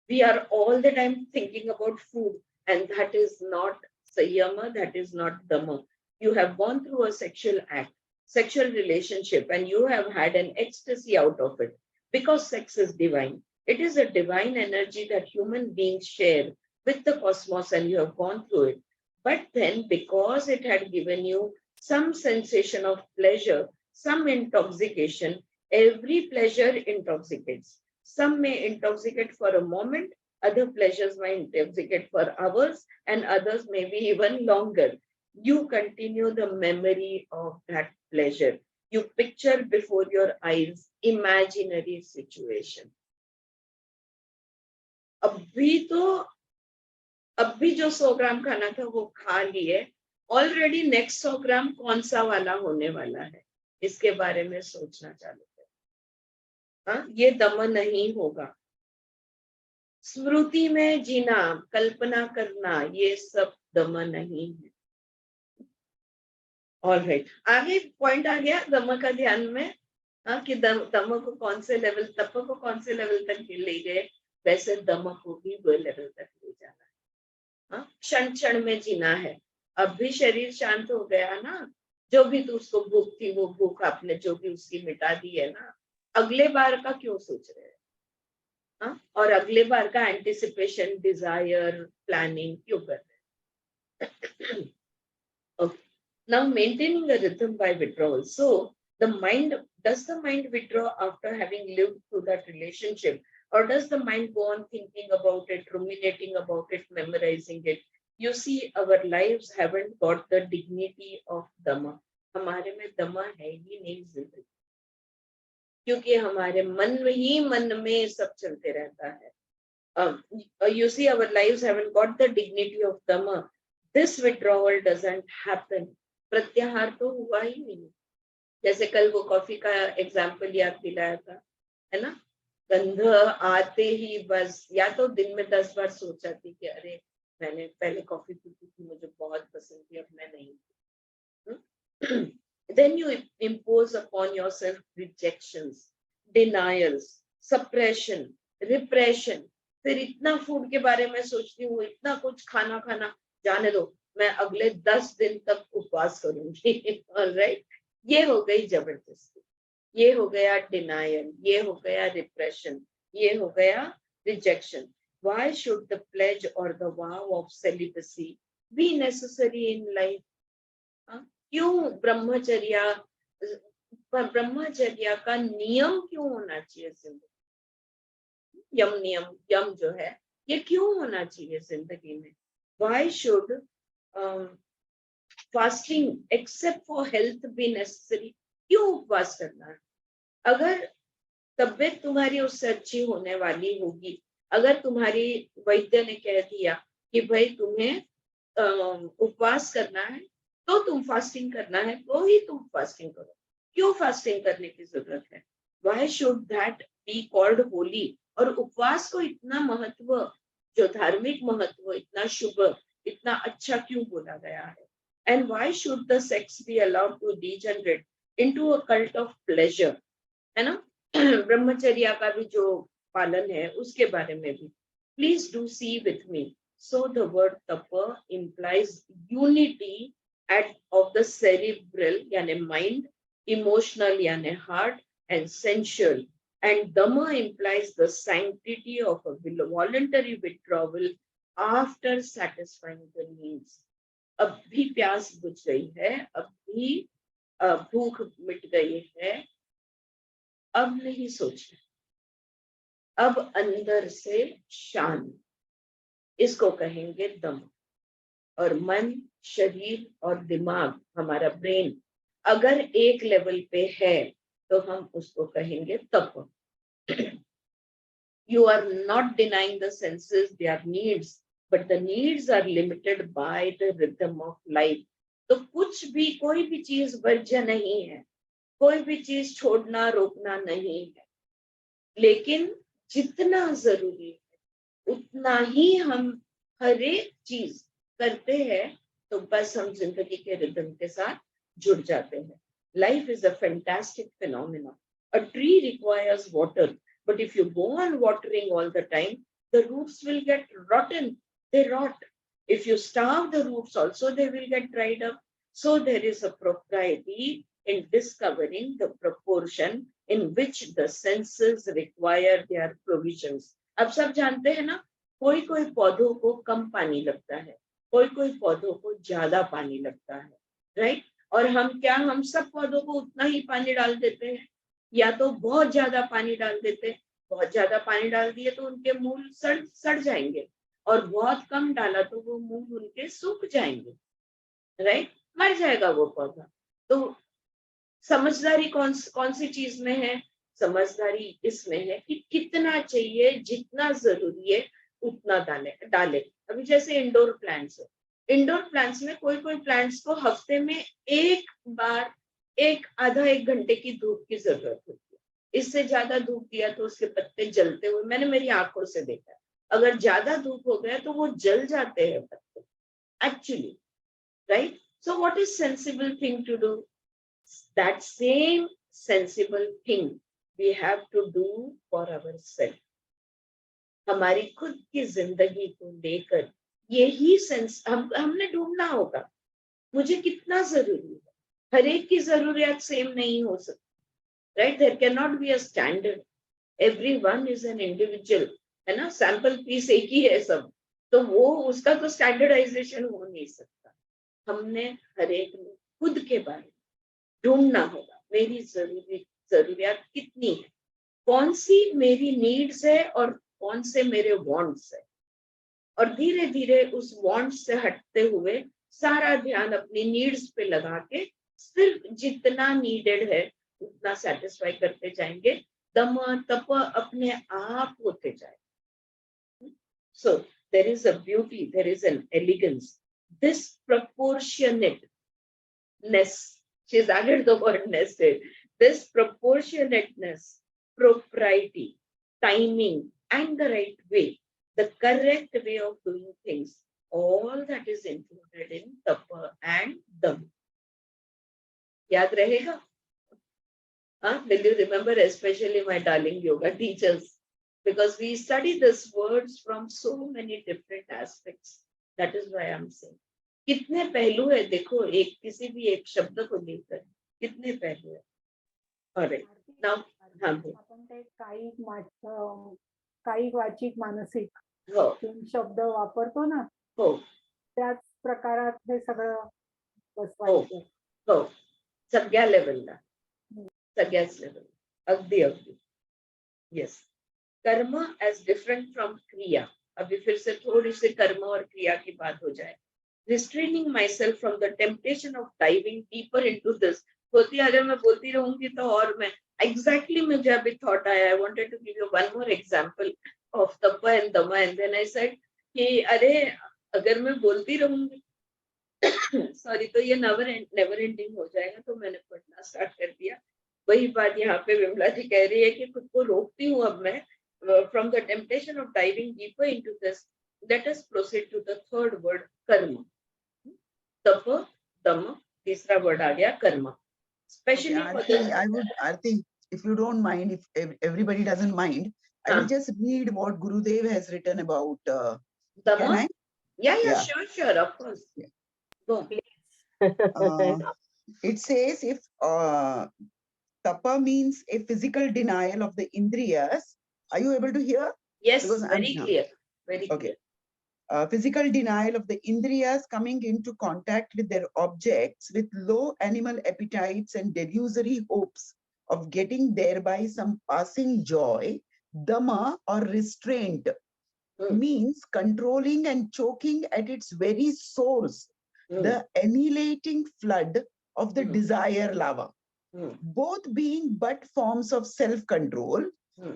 We are all the time thinking about food, and that is not sanyama, that is not dhamma. You have gone through a sexual act, sexual relationship, and you have had an ecstasy out of it, because sex is divine. It is a divine energy that human beings share with the cosmos, and you have gone through it. But then, because it had given you some sensation of pleasure, some intoxication. Every pleasure intoxicates. Some may intoxicate for a moment, other pleasures may intoxicate for hours, and others may be even longer. You continue the memory of that pleasure. You picture before your eyes imaginary situation. अभी जो 100 ग्राम खाना था वो खा लिए, already next 100 ग्राम कौन सा वाला होने वाला है, इसके बारे में सोचना चालू करें। हाँ, ये दम नहीं होगा। स्मृति में जीना, कल्पना करना, ये सब दम नहीं है। ऑलराइट, आगे पॉइंट आ गया दम का ध्यान में। हाँ, कि दम को कौन से लेवल, तप को कौन से लेवल तक ले गए, वैसे दम को भी वो लेवल तक ले जाना है। हाँ, क्षण क्षण में जीना है। अब भी शरीर शांत हो गया ना, जो भी तो उसको भूख थी वो भूख आपने जो भी उसकी मिटा दी है ना, अगले बार का क्यों सोच रहे हैं? हाँ, और अगले बार का एंटिसिपेशन, डिजायर, प्लानिंग क्यों कर रहे हैं? Okay. Now maintaining a rhythm by withdrawal. So does the mind withdraw after having lived through that relationship, or does the mind go on thinking about it, ruminating about it, memorizing it? You see, our lives haven't got the dignity of dhamma. हमारे में दमा है ही नहीं जिंदगी, क्योंकि हमारे मन में सब चलते रहता है। You see, our lives haven't got the dignity of dhamma. This withdrawal doesn't happen. प्रत्याहार तो हुआ ही नहीं। जैसे कल वो कॉफी का एग्जाम्पल याद दिलाया था, है ना, गंध आते ही बस, या तो दिन में 10 बार सोचा थी कि अरे मैंने पहले कॉफी पीती थी, मुझे बहुत पसंद थी, अब मैं नहीं P. Then you impose upon yourself rejections, denials, suppression, repression. फिर इतना फूड के बारे में सोचती हूँ, इतना कुछ खाना जाने दो, मैं अगले 10 दिन तक उपवास करूंगी। ऑलराइट, ये हो गई जबरदस्ती, ये हो गया डिनायल, ये हो गया रिप्रेशन, ये हो गया rejection. Why should the pledge or the vow of celibacy be necessary in life? क्यों ब्रह्मचर्य का नियम क्यों होना चाहिए जिंदगी? यम जो है ये क्यों होना चाहिए जिंदगी में? Why should fasting except for health be necessary? क्यों उपवास करना है? अगर तबीयत तुम्हारी उससे अच्छी होने वाली होगी, अगर तुम्हारी वैद्य ने कह दिया कि भाई तुम्हें उपवास करना है, तो तुम फास्टिंग करना है, तो ही तुम फास्टिंग करो। क्यों फास्टिंग करने की जरूरत है? Why should that be called holy? और उपवास को इतना महत्व, जो धार्मिक महत्व, इतना शुभ, इतना अच्छा क्यों बोला गया है? And why should the sex be allowed to degenerate into a cult of pleasure? है ना, ब्रह्मचर्य का भी जो पालन है उसके बारे में भी please do see with me. So the word tapa implies unity of the cerebral यानी mind, emotional यानी heart, and sensual, and dhamma implies the sanctity of a voluntary withdrawal after satisfying the needs. अब भी प्यास बुझ गई है, अब भी भूख मिट गई है, अब नहीं सोचना, अब अंदर से शांत, इसको कहेंगे दम। और मन, शरीर और दिमाग, हमारा ब्रेन अगर एक लेवल पे है तो हम उसको कहेंगे तप। You are not denying the senses their needs, but the needs are limited by the rhythm of life. तो कुछ भी, कोई भी चीज वर्ज्य नहीं है, कोई भी चीज छोड़ना रोकना नहीं है, लेकिन जितना जरूरी है उतना ही हम हर एक चीज करते हैं, तो बस हम जिंदगी के रिदम के साथ जुड़ जाते हैं। Life is a fantastic phenomenon. A tree requires water, but if you go on watering all the time, the roots will get rotten. They rot. If you starve the roots also, they will get dried up. So there is a propriety in discovering the proportion in which the senses require their provisions. अब सब जानते हैं ना, कोई कोई पौधों को कम पानी लगता है, कोई कोई पौधों को ज्यादा पानी लगता है, राइट? और हम सब पौधों को उतना ही पानी डाल देते हैं, या तो बहुत ज्यादा पानी डाल देते हैं। बहुत ज्यादा पानी डाल दिए तो उनके मूल सड़ जाएंगे, और बहुत कम डाला तो वो मूल उनके सूख जाएंगे, राइट, मर जाएगा वो पौधा। तो समझदारी कौन सी चीज में है? समझदारी इसमें है कि कितना चाहिए, जितना जरूरी है उतना डाले। अभी जैसे इंडोर प्लांट्स है, इंडोर प्लांट्स में कोई प्लांट्स को हफ्ते में एक बार आधा एक घंटे की धूप की जरूरत होती है। इससे ज्यादा धूप दिया तो उसके पत्ते जलते हुए मैंने मेरी आंखों से देखा है। अगर ज्यादा धूप हो गया तो वो जल जाते हैं पत्ते actually, right. So what is sensible thing to do? that same sensible thing we have to do for ourselves. हमारी खुद की जिंदगी को लेकर यही सेंस हमने ढूंढना होगा, मुझे कितना जरूरी है। हर एक की जरूरियात सेम नहीं हो सकती, right. There can not be a standard, everyone is an individual, है ना। सैंपल पीस एक ही है सब, तो वो उसका तो स्टैंडर्डाइजेशन हो नहीं सकता। हमने हर एक में खुद के बारे में ढूंढना होगा, मेरी जरूरियात कितनी है, कौन सी मेरी नीड्स है और कौन से मेरे वांट्स है। और धीरे धीरे उस वांट्स से हटते हुए सारा ध्यान अपनी नीड्स पे लगा के सिर्फ जितना नीडेड है उतना सेटिस्फाई करते जाएंगे। दम तप अपने आप होते जाए। So there is a beauty, there is an elegance, this proportionateness, she's added the word nested, this proportionateness, propriety, timing, and the right way, the correct way of doing things, all that is included in tapa and dhamma. Yaad rahega? Will you remember, especially my darling yoga teachers? Because we study these words from so many different aspects. That is why I'm saying. कितने पहलू है, देखो, एक किसी भी एक शब्द को लेकर कितने पहलू है। अरे नाउ आपण ते कायिक वाचिक मानसिक हो तीन शब्द वापरतो ना, हो त्याच प्रकारात हे सगळं हो बसवायचं. हो सगळ्या लेवलला, सगळ्याच लेवल, अगदी अगदी यस। कर्म एज डिफरेंट फ्रॉम क्रिया। अभी फिर से थोड़ी सी कर्म और क्रिया की बात हो जाए। Restraining myself from the temptation of diving deeper into this. होती अगर मैं बोलती रहूंगी तो और मैं exactly मुझे अभी thought आया, I wanted to give you one more example of tapa and dhamma, and then I said कि अरे अगर मैं बोलती रहूंगी सॉरी तो ये never ending हो जाएगा, तो मैंने पढ़ना स्टार्ट कर दिया। वही बात यहाँ पे विमला जी कह रही है कि खुद को रोकती हूँ अब मैं, from the temptation of diving deeper into this. Let us proceed to the third word, karma. तप दम, तीसरा वर्ड आ गया कर्म। Specially I think if you don't mind, if everybody doesn't mind, I will just read what Gurudev has written about. Can I? Yeah, sure, of course. Yeah. Go. It says if tapa means a physical denial of the indriyas. Are you able to hear? Yes, Because very clear. Very okay. clear. Physical denial of the indriyas coming into contact with their objects with low animal appetites and delusory hopes of getting thereby some passing joy. Dhamma or restraint means controlling and choking at its very source, the annihilating flood of the desire lava. Both being but forms of self-control.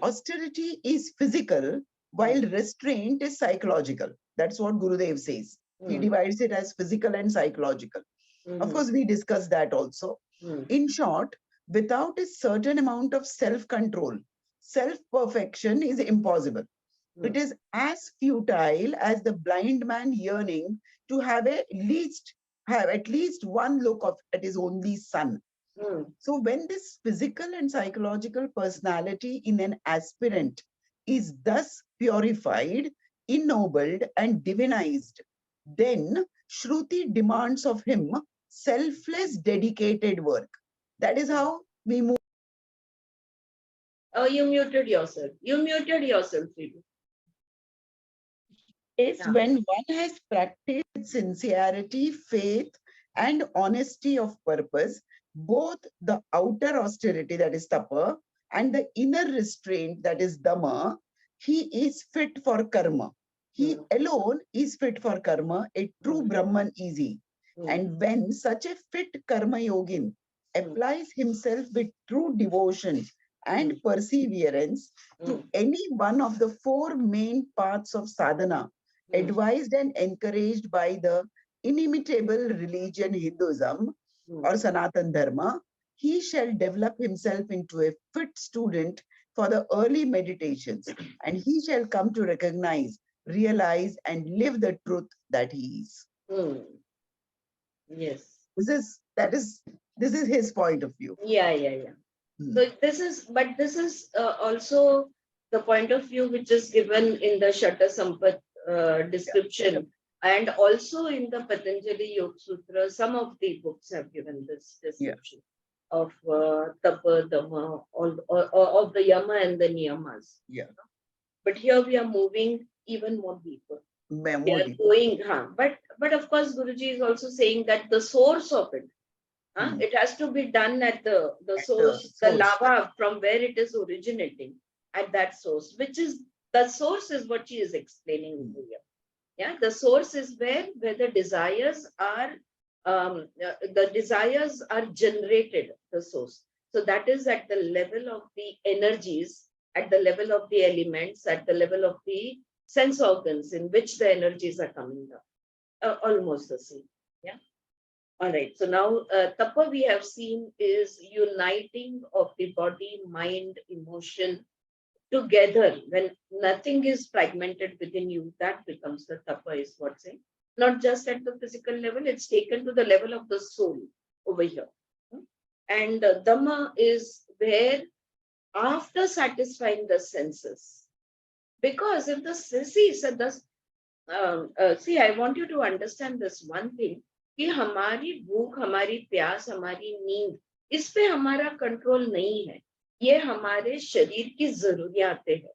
Austerity is physical, while restraint is psychological. That's what Gurudev says. He divides it as physical and psychological. Of course, we discussed that also. In short, without a certain amount of self-control, self-perfection is impossible. It is as futile as the blind man yearning to have at least one look at his only son. So when this physical and psychological personality in an aspirant is thus purified, ennobled, and divinized, then Shruti demands of him selfless, dedicated work. That is how we move. Oh, you muted yourself. Sridhu. When one has practiced sincerity, faith, and honesty of purpose, both the outer austerity, that is tapa, and the inner restraint, that is dhamma, he is fit for karma. He alone is fit for karma. A true Brahman is he. And when such a fit karma yogin applies himself with true devotion and perseverance to any one of the four main paths of sadhana, advised and encouraged by the inimitable religion Hinduism or Sanatan Dharma, he shall develop himself into a fit student for the early meditations, and he shall come to recognize, realize, and live the truth that he is. Yes. This is his point of view. Yeah. So this is also the point of view which is given in the Shatta Sampat description, and also in the Patanjali Yoga Sutra. Some of the books have given this description of Tapa, Dhamma, of the Yama and the Niyamas. Yeah. But here we are moving even more deeper. We are going, but of course, Guruji is also saying that the source of it, it has to be done at the source, the lava from where it is originating, at that source, which is the source is what she is explaining here. Yeah, the source is where the desires are generated, the source. So that is at the level of the energies, at the level of the elements, at the level of the sense organs in which the energies are coming up. Almost the same. Yeah. All right. So now tapa we have seen is uniting of the body, mind, emotion together. When nothing is fragmented within you, that becomes the tapa, is what's saying. Not just at the physical level, it's taken to the level of the soul over here. And dhamma is where, after satisfying the senses, because if the see, I want you to understand this one thing, कि हमारी भूख, हमारी प्यास, हमारी नींद, इस पे हमारा कंट्रोल नहीं है. ये हमारे शरीर की जरूरियातें हैं.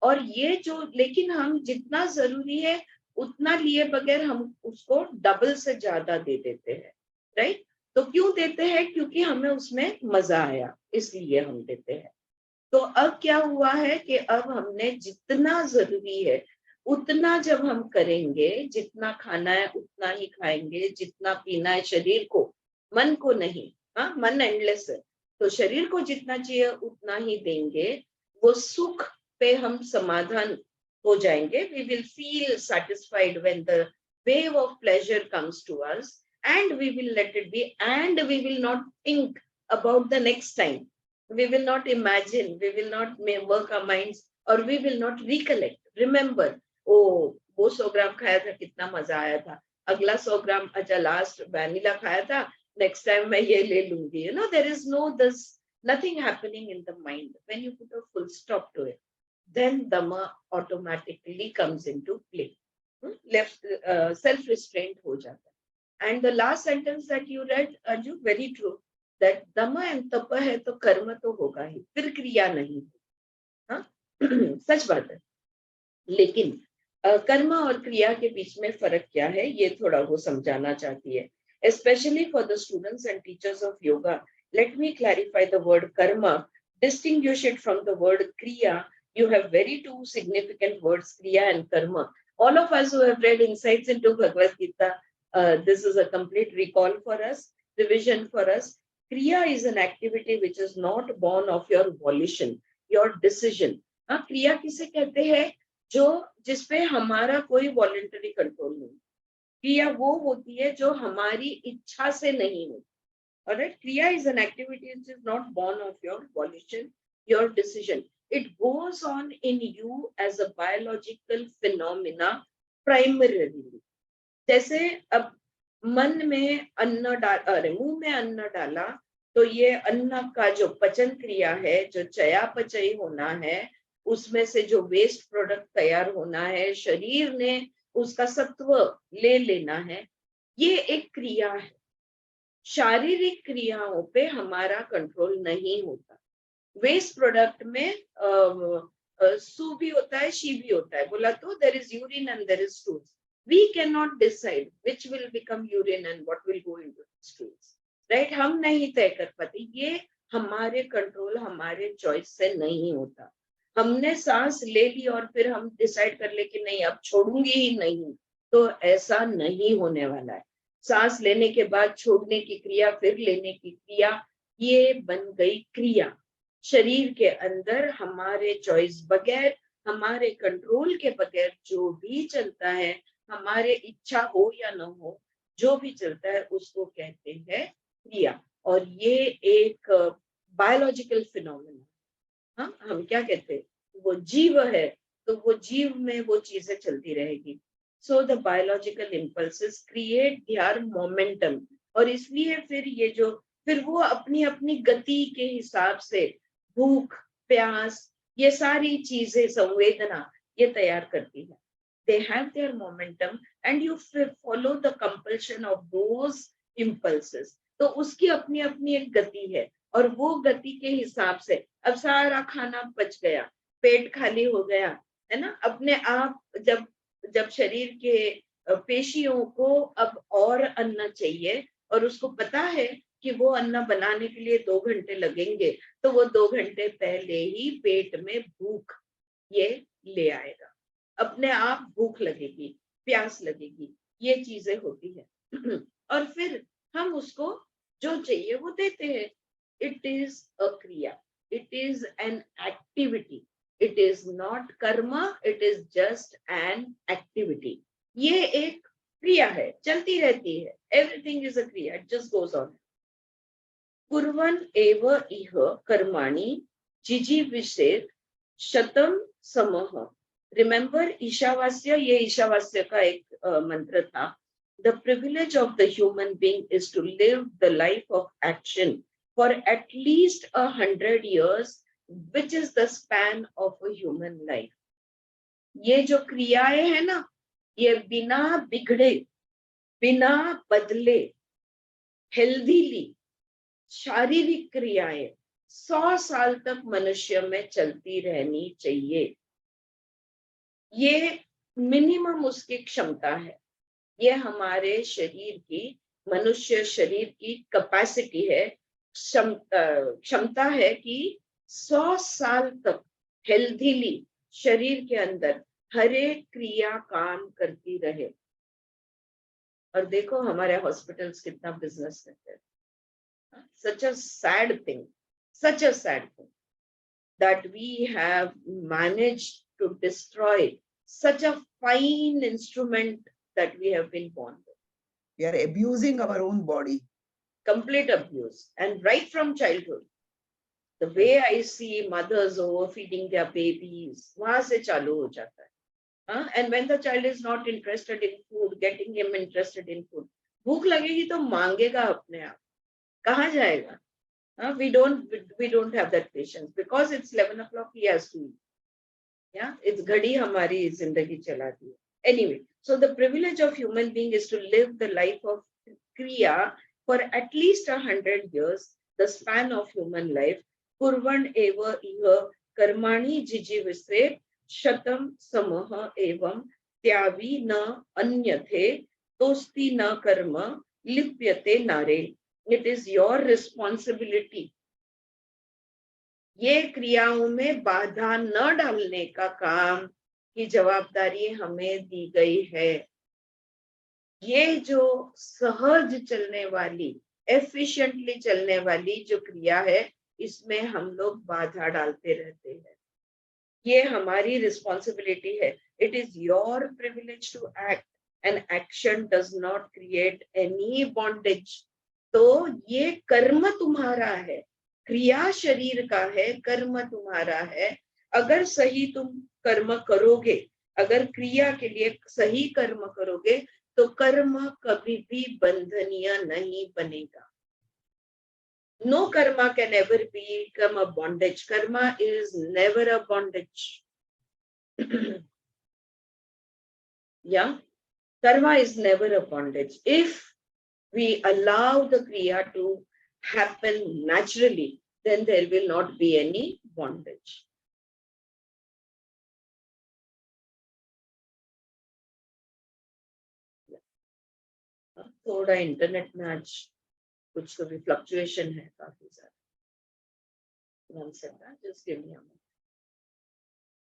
और ये जो, लेकिन हम जितना जरूरी है उतना लिए बगैर हम उसको डबल से ज्यादा दे देते हैं. राइट? तो क्यों देते हैं? क्योंकि हमें उसमें मजा आया, इसलिए हम देते हैं. तो अब क्या हुआ है कि अब हमने जितना जरूरी है उतना जब हम करेंगे, जितना खाना है उतना ही खाएंगे, जितना पीना है शरीर को, मन को नहीं. मन एंडलेस है, तो शरीर को जितना चाहिए उतना ही देंगे. वो सुख पे हम समाधान हो जाएंगे. We will feel satisfied when the wave of pleasure comes to us, and we will let it be, and we will not think about the next time. We will not imagine, we will not work our minds, or we will not recollect, remember. ओ, वो 100 ग्राम खाया था, कितना मजा आया था. अगला 100 ग्राम, अच्छा last vanilla खाया था, नेक्स्ट टाइम मैं ये ले लूंगी. You know, there is nothing happening in the mind. When you put a full stop to it, then Dhamma automatically comes into play. Self-restraint हो जाता है. And the last sentence that you read, Arju, very true, that Dhamma and Tapa है तो कर्म तो होगा ही, फिर क्रिया नहीं. सच बात है. लेकिन कर्म और क्रिया के बीच में फर्क क्या है, ये थोड़ा वो समझाना चाहती है. Especially for the students and teachers of yoga, let me clarify the word karma, distinguish it from the word kriya. You have very two significant words, kriya and karma. All of us who have read insights into Bhagavad Gita, this is a complete recall for us, revision for us. Kriya is an activity which is not born of your volition, your decision. क्रिया किसे कहते हैं? जो जिसपे हमारा कोई voluntary control नहीं. क्रिया वो होती है जो हमारी इच्छा से नहीं होती. Alright, kriya is an activity which is not born of your volition, your decision. It goes on in you as a biological phenomena primarily. जैसे अब मन में मुंह में अन्न डाला, तो ये अन्न का जो पचन क्रिया है, जो चयापचय होना है, उसमें से जो वेस्ट प्रोडक्ट तैयार होना है, शरीर ने उसका सत्व ले लेना है, ये एक क्रिया है. शारीरिक क्रियाओं पे हमारा कंट्रोल नहीं होता. वेस्ट प्रोडक्ट में सू भी होता है, शी भी होता है. बोला तो there is urine and there is stools. We cannot decide which will become urine and what will go into the streets, right? हम नहीं तय कर पाते, ये हमारे कंट्रोल, हमारे चॉइस से नहीं होता। हमने सांस ले ली और फिर हम डिसाइड कर ले कि नहीं अब छोड़ूंगी ही नहीं, तो ऐसा नहीं होने वाला है। सांस लेने के बाद छोड़ने की क्रिया, फिर लेने की क्रिया, ये बन गई क्रिया। शरीर के अंदर हमारे चॉइस बगैर, हमारे कंट्रोल के बगैर जो भी चलता है, हमारे इच्छा हो या न हो, जो भी चलता है उसको कहते हैं क्रिया। और ये एक बायोलॉजिकल फिनोमेना। हाँ, हम क्या कहते हैं, वो जीव है तो वो जीव में वो चीजें चलती रहेगी। So the biological impulses create their momentum, और इसलिए फिर ये जो, फिर वो अपनी अपनी गति के हिसाब से भूख, प्यास, ये सारी चीजें, संवेदना ये तैयार करती है। they have their momentum and you follow the compulsion of those impulses। तो उसकी अपनी अपनी एक गति है, और वो गति के हिसाब से अब सारा खाना पच गया, पेट खाली हो गया, है ना, अपने आप जब जब शरीर के पेशियों को अब और अन्न चाहिए, और उसको पता है कि वो अन्न बनाने के लिए 2 घंटे लगेंगे, तो वो 2 घंटे पहले ही पेट में भूख ये ले आएगा, अपने आप भूख लगेगी, प्यास लगेगी, ये चीजें होती है। और फिर हम उसको जो चाहिए वो देते हैं। इट इज अ क्रिया, it is an activity, it is not Karma, it is just an activity. ये एक क्रिया है, चलती रहती है, एवरीथिंग इज अ क्रिया, इट जस्ट गोज ऑन। कुर्वन् एव इह कर्माणि जिजीविषेत् शतम समः। रिमेंबर ईशावास्य, ये ईशावास्य का एक मंत्र था। The privilege of the human being is to live the life of action for at least 100 years, which is the span of a human life. ये जो क्रियाएं है ना, ये बिना बिगड़े, बिना बदले, हेल्दीली शारीरिक क्रियाएं 100 साल तक मनुष्य में चलती रहनी चाहिए। ये मिनिमम उसकी क्षमता है, ये हमारे शरीर की, मनुष्य शरीर की कैपेसिटी है, क्षमता है कि 100 साल तक हेल्दीली शरीर के अंदर हर एक क्रिया काम करती रहे। और देखो हमारे हॉस्पिटल्स कितना बिजनेस करते हैं। Such a sad thing, such a sad thing that we have managed to destroy such a fine instrument that we have been born with. We are abusing our own body. Complete abuse, and right from childhood. The way I see mothers overfeeding their babies, वहां से चालू हो जाता है। And when the child is not interested in food, getting him interested in food, भूख लगेगी तो मांगेगा अपने आप, कहाँ जाएगा? We don't have that patience because it's 11 o'clock, he has to eat. Yeah, it's घड़ी हमारी जिंदगी चलाती है। Anyway, so the privilege of human being is to live the life of kriya for at least 100 years, the span of human life. Kurvan eva iha karmani jijivise shatam samah evam tyavi na anyathe tosti na karma lipyate nare। It is your responsibility, ये क्रियाओं में बाधा न डालने का काम की जवाबदारी हमें दी गई है। ये जो सहज चलने वाली, एफिशिएंटली चलने वाली जो क्रिया है, इसमें हम लोग बाधा डालते रहते हैं। ये हमारी रिस्पॉन्सिबिलिटी है। It is your privilege to act, and action does not create any bondage. तो ये कर्म तुम्हारा है, क्रिया शरीर का है, कर्म तुम्हारा है। अगर सही तुम कर्म करोगे, अगर क्रिया के लिए सही कर्म करोगे, तो कर्म कभी भी बंधनीय नहीं बनेगा। No karma can ever become a bondage. Karma is never a bondage. Yeah, karma is never a bondage. If we allow the kriya to happen naturally, then there will not be any bondage. थोड़ा internet में आज कुछ तो भी fluctuation है काफी ज्यादा. One second, just give me a moment.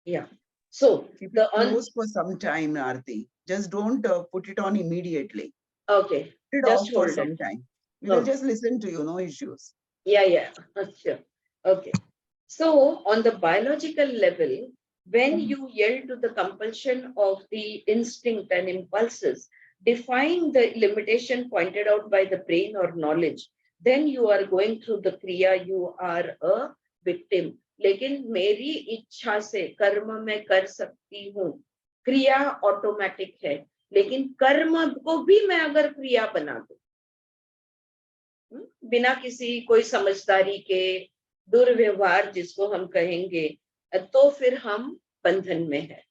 Yeah. So Keep the it closed for some time, Aarti. Just don't put it on immediately. Okay, Put it just off for hold some it. time. We will Okay. just listen to you, no issues. Yeah, sure. Okay. So on the biological level, when you yield to the compulsion of the instinct and impulses, defying the limitation pointed out by the brain or knowledge, then you are going through the kriya, you are a victim. लेकिन मेरी इच्छा से कर्म मैं कर सकती हूँ, क्रिया ऑटोमेटिक है, लेकिन कर्म को भी मैं अगर क्रिया बना दूं बिना किसी कोई समझदारी के, दुर्व्यवहार जिसको हम कहेंगे, तो फिर हम बंधन में है,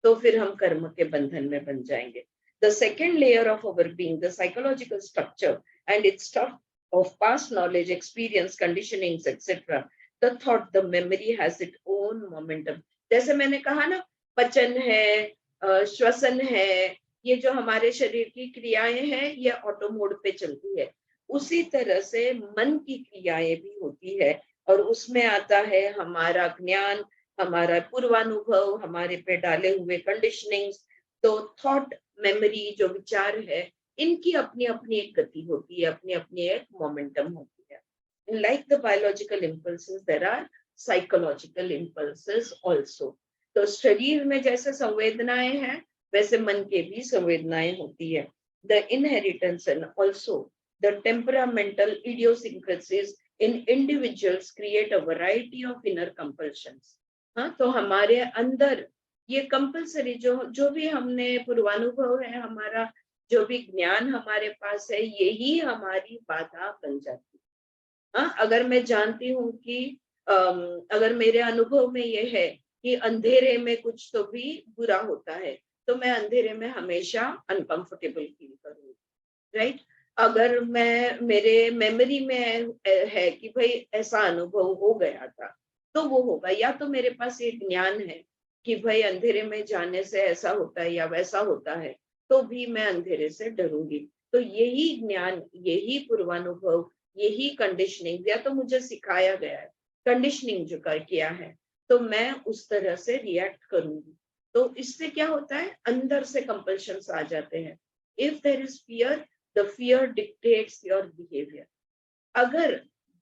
तो फिर हम कर्म के बंधन में बन जाएंगे. The second layer of our being, the psychological structure and its stuff of past knowledge, experience, conditionings, etc. The thought, the memory has its own momentum. जैसे मैंने कहा ना, पचन है, श्वसन है, ये जो हमारे शरीर की क्रियाएं हैं, ये ऑटो मोड पे चलती है. उसी तरह से मन की क्रियाएं भी होती है, और उसमें आता है हमारा ज्ञान, हमारा पूर्वानुभव, हमारे पे डाले हुए कंडीशनिंग्स. तो थॉट, मेमोरी, जो विचार है, इनकी अपनी अपनी एक गति होती है, अपनी अपनी एक मोमेंटम होती है. Like the biological impulses, there are psychological impulses also. तो शरीर में जैसे संवेदनाएं हैं, वैसे मन के भी संवेदनाएं होती है. The inheritance and also the temperamental idiosyncrasies in individuals create a variety of inner compulsions. हाँ, तो हमारे अंदर ये कंपल्सरी जो भी हमने पूर्वानुभव है, हमारा जो भी ज्ञान हमारे पास है, यही हमारी बाधा बन जाती है. हाँ, अगर मैं जानती हूँ कि अगर मेरे अनुभव में ये है कि अंधेरे में कुछ तो भी बुरा होता है, तो मैं अंधेरे में हमेशा अनकंफर्टेबल फील करूंगी, राइट. अगर मैं, मेरे मेमोरी में है कि भाई ऐसा अनुभव हो गया था, तो वो होगा. या तो मेरे पास ये ज्ञान है कि भाई अंधेरे में जाने से ऐसा होता है या वैसा होता है, तो भी मैं अंधेरे से डरूंगी. तो यही ज्ञान, यही पूर्वानुभव, यही कंडीशनिंग, या तो मुझे सिखाया गया है, कंडीशनिंग जो किया है, तो मैं उस तरह से रिएक्ट करूंगी. तो इससे क्या होता है, अंदर से कंपल्शंस आ जाते हैं. If there is fear, the fear dictates your behavior. अगर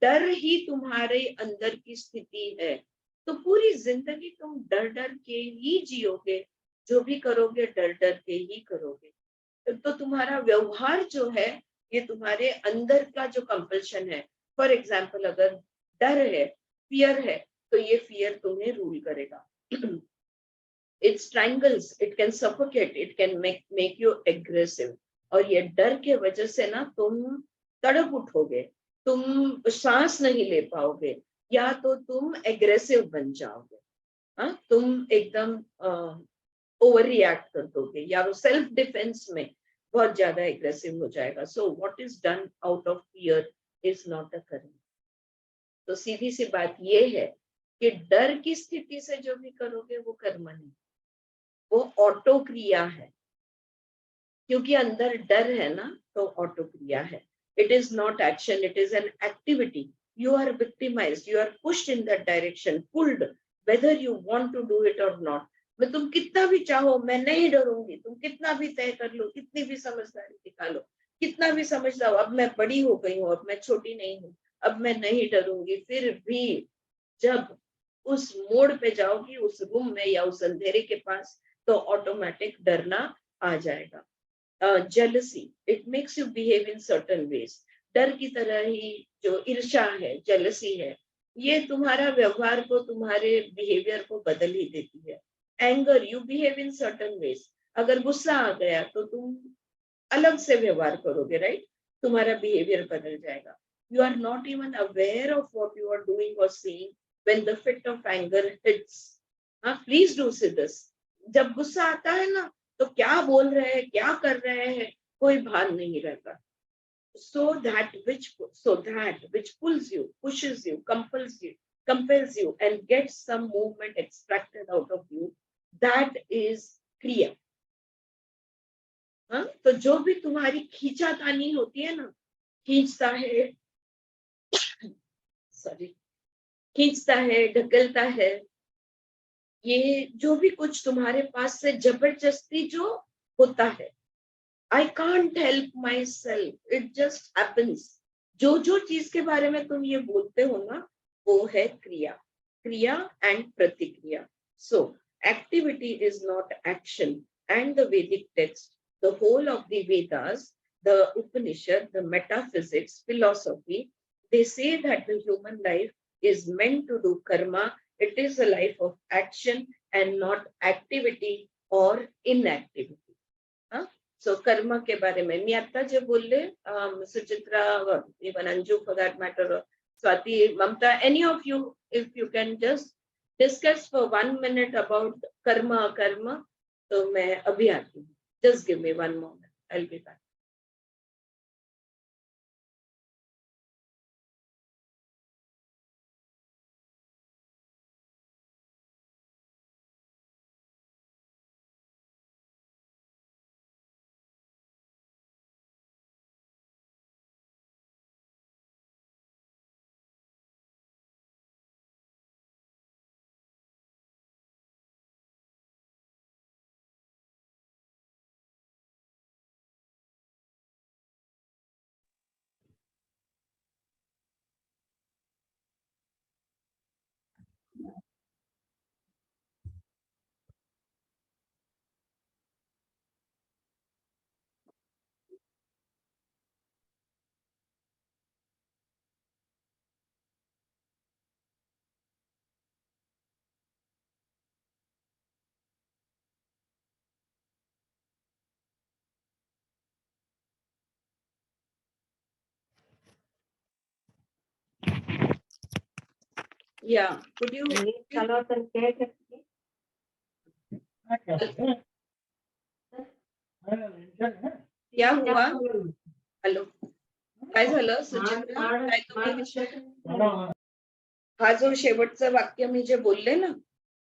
डर ही तुम्हारे अंदर की स्थिति है, तो पूरी जिंदगी तुम डर डर के ही जियोगे, जो भी करोगे डर डर के ही करोगे. तो तुम्हारा व्यवहार जो है, ये तुम्हारे अंदर का जो कंपल्शन है. फॉर एग्जाम्पल, अगर डर है, फियर है, तो ये फियर तुम्हें रूल करेगा. It strangles, it can suffocate, it can make you aggressive. और ये डर के वजह से ना तुम तड़प उठोगे, तुम सांस नहीं ले पाओगे, या तो तुम एग्रेसिव बन जाओगे. हाँ, तुम एकदम ओवर रिएक्ट कर दोगे, या सेल्फ डिफेंस में बहुत ज्यादा एग्रेसिव हो जाएगा. सो what is done out of fear is not a कर्म. तो सीधी सी बात ये है कि डर की स्थिति से जो भी करोगे वो कर्म नहीं, वो ऑटो क्रिया है. क्योंकि अंदर डर है ना, तो ऑटो क्रिया है. It is not action, it is an activity. You are victimized, you are pushed in that direction, pulled, whether you want to do it or not. मैं, तुम कितना भी चाहो मैं नहीं डरूंगी, तुम कितना भी तय कर लो, कितनी भी समझदारी दिखा लो, कितना भी समझ लो अब मैं बड़ी हो गई हूँ, अब मैं छोटी नहीं हूँ, अब मैं नहीं डरूंगी, फिर भी जब उस मोड़ पे जाओगी, उस रूम में या उस अंधेरे के पास, तो ऑटोमेटिक डरना आ जाएगा. jealousy, it makes you behave in certain ways. डर की तरह ही जो ईर्ष्या है, jealousy है, ये तुम्हारा व्यवहार को, तुम्हारे बिहेवियर को बदल ही देती है. anger, you behave in certain ways. अगर गुस्सा आ गया तो तुम अलग से व्यवहार करोगे, राइट. तुम्हारा बिहेवियर बदल जाएगा. You are not even aware of what you are doing or saying when the fit of anger hits. हाँ, please do see this. जब गुस्सा आता है ना, तो क्या बोल रहे हैं, क्या कर रहे हैं, कोई भान नहीं रहता. So that which pulls you, pushes you, compels you and gets some movement extracted out of you, that is kriya. हाँ, तो जो भी तुम्हारी खींचातानी होती है ना, खींचता है, सॉरी, खींचता है, ढकेलता है, ये जो भी कुछ तुम्हारे पास से जबरदस्ती जो होता है, I can't help my self, it just happens, जो जो चीज के बारे में तुम ये बोलते हो ना, वो है क्रिया, क्रिया एंड प्रतिक्रिया. सो activity is not action, and the Vedic text, the whole of the Vedas, the Upanishad, the metaphysics, philosophy, they say that the human life is meant to do karma. It is a life of action and not activity or inactivity. हाँ, सो कर्म के बारे में मी आता जे बोलले, Suchitra, even Anju for that matter, Swati, Mamta, any of you, if you can just discuss for 1 minute about karma akarma, तो मैं अभी आती हूँ. Just give me 1 moment, I will be back. या कुड यू चलो तर काय करते क्या हुआ? हॅलो, काय झालं सुचित्रा? काय तुम्ही विषय? हा जो शेवटचं वाक्य मी जे बोलले ना,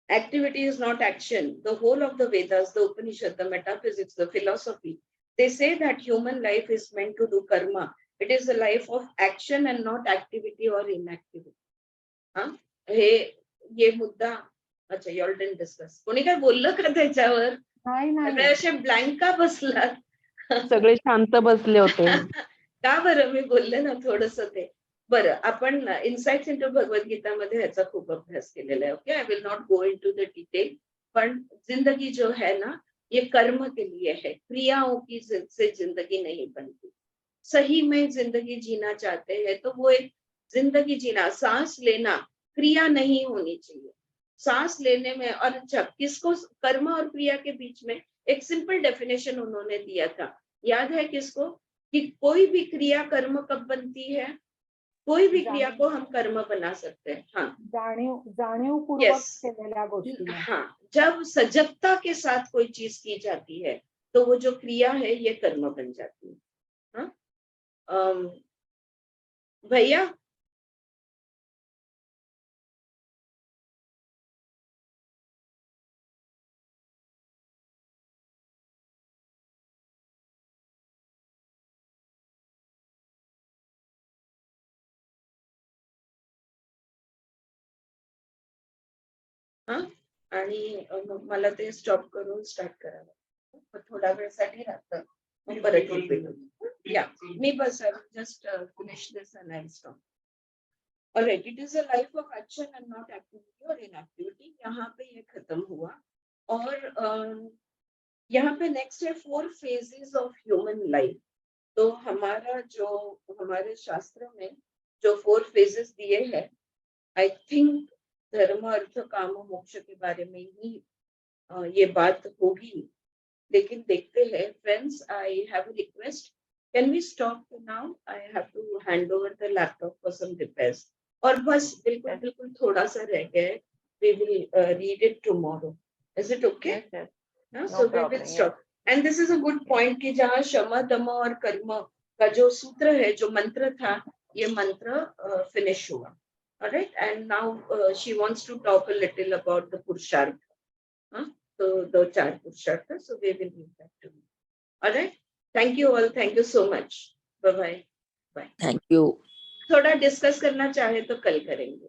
activity is not action, the whole of the Vedas, the Upanishad, the metaphysics, the philosophy, they say that human life is meant to do karma. It is a life of action and not activity or inactivity. हाँ, हे ये मुद्दा, अच्छा, you all didn't discuss. कोणी काय बोललं का त्याच्यावर? नाही सगळे नाही असे ब्लँक का बसलात? सगळे शांत बसले होते. का बरं? मी बोलले ना थोडस ते. बरं, आपण इनसाइट्स इंटू भगवद्गीतामध्ये ह्याचा खूप अभ्यास केलेला आहे. Okay, I will not go into the detail, पण जिंदगी जो है ना, ये कर्म के लिए है, क्रियाओं की से जिंदगी नहीं बनती. सही में जिंदगी जीना चाहते हैं तो वो एक जिंदगी जीना, सांस लेना, क्रिया नहीं होनी चाहिए. सांस लेने में, और अच्छा, किसको कर्म और क्रिया के बीच में एक सिंपल डेफिनेशन उन्होंने दिया था, याद है किसको? कि कोई भी क्रिया कर्म कब बनती है? कोई भी क्रिया को हम कर्म बना सकते हैं. हाँ, जाणीवपूर्वक Yes. केलेल्या गोष्टीला. हाँ, जब सजगता के साथ कोई चीज की जाती है तो वो जो क्रिया है ये कर्म बन जाती है. हाँ, भैया, हाँ, आणि मग मला ते स्टॉप करून स्टार्ट करावं. मग थोड्या वेळसाठी राहतं, मग परत रिपीट होतं. या, मी बस just finish this and I stop. Alright, it is a life of action and not activity or inactivity. यहाँ पे ये खत्म हुआ. और यहाँ पे नेक्स्ट है 4 phases of human life. तो हमारा जो, हमारे शास्त्र में जो 4 phases दिए हैं, आई थिंक धर्म अर्थ काम मोक्ष के बारे में ही ये बात होगी. लेकिन देखते हैं. Friends, I have a request, can we stop now? I have to hand over the laptop for some repairs. और बस बिल्कुल बिल्कुल थोड़ा सा रह गया. We will read it tomorrow. Is it okay? So we will stop. And this is a good point कि जहाँ शम दम और कर्म का जो सूत्र है, जो मंत्र था, ये मंत्र फिनिश हुआ. Alright, and now she wants to talk a little about the Purushartha. So the 4 Purushartha, so we will leave that to you. Alright, thank you all, thank you so much, bye bye. Thank you. थोड़ा discuss करना चाहे तो कल करेंगे।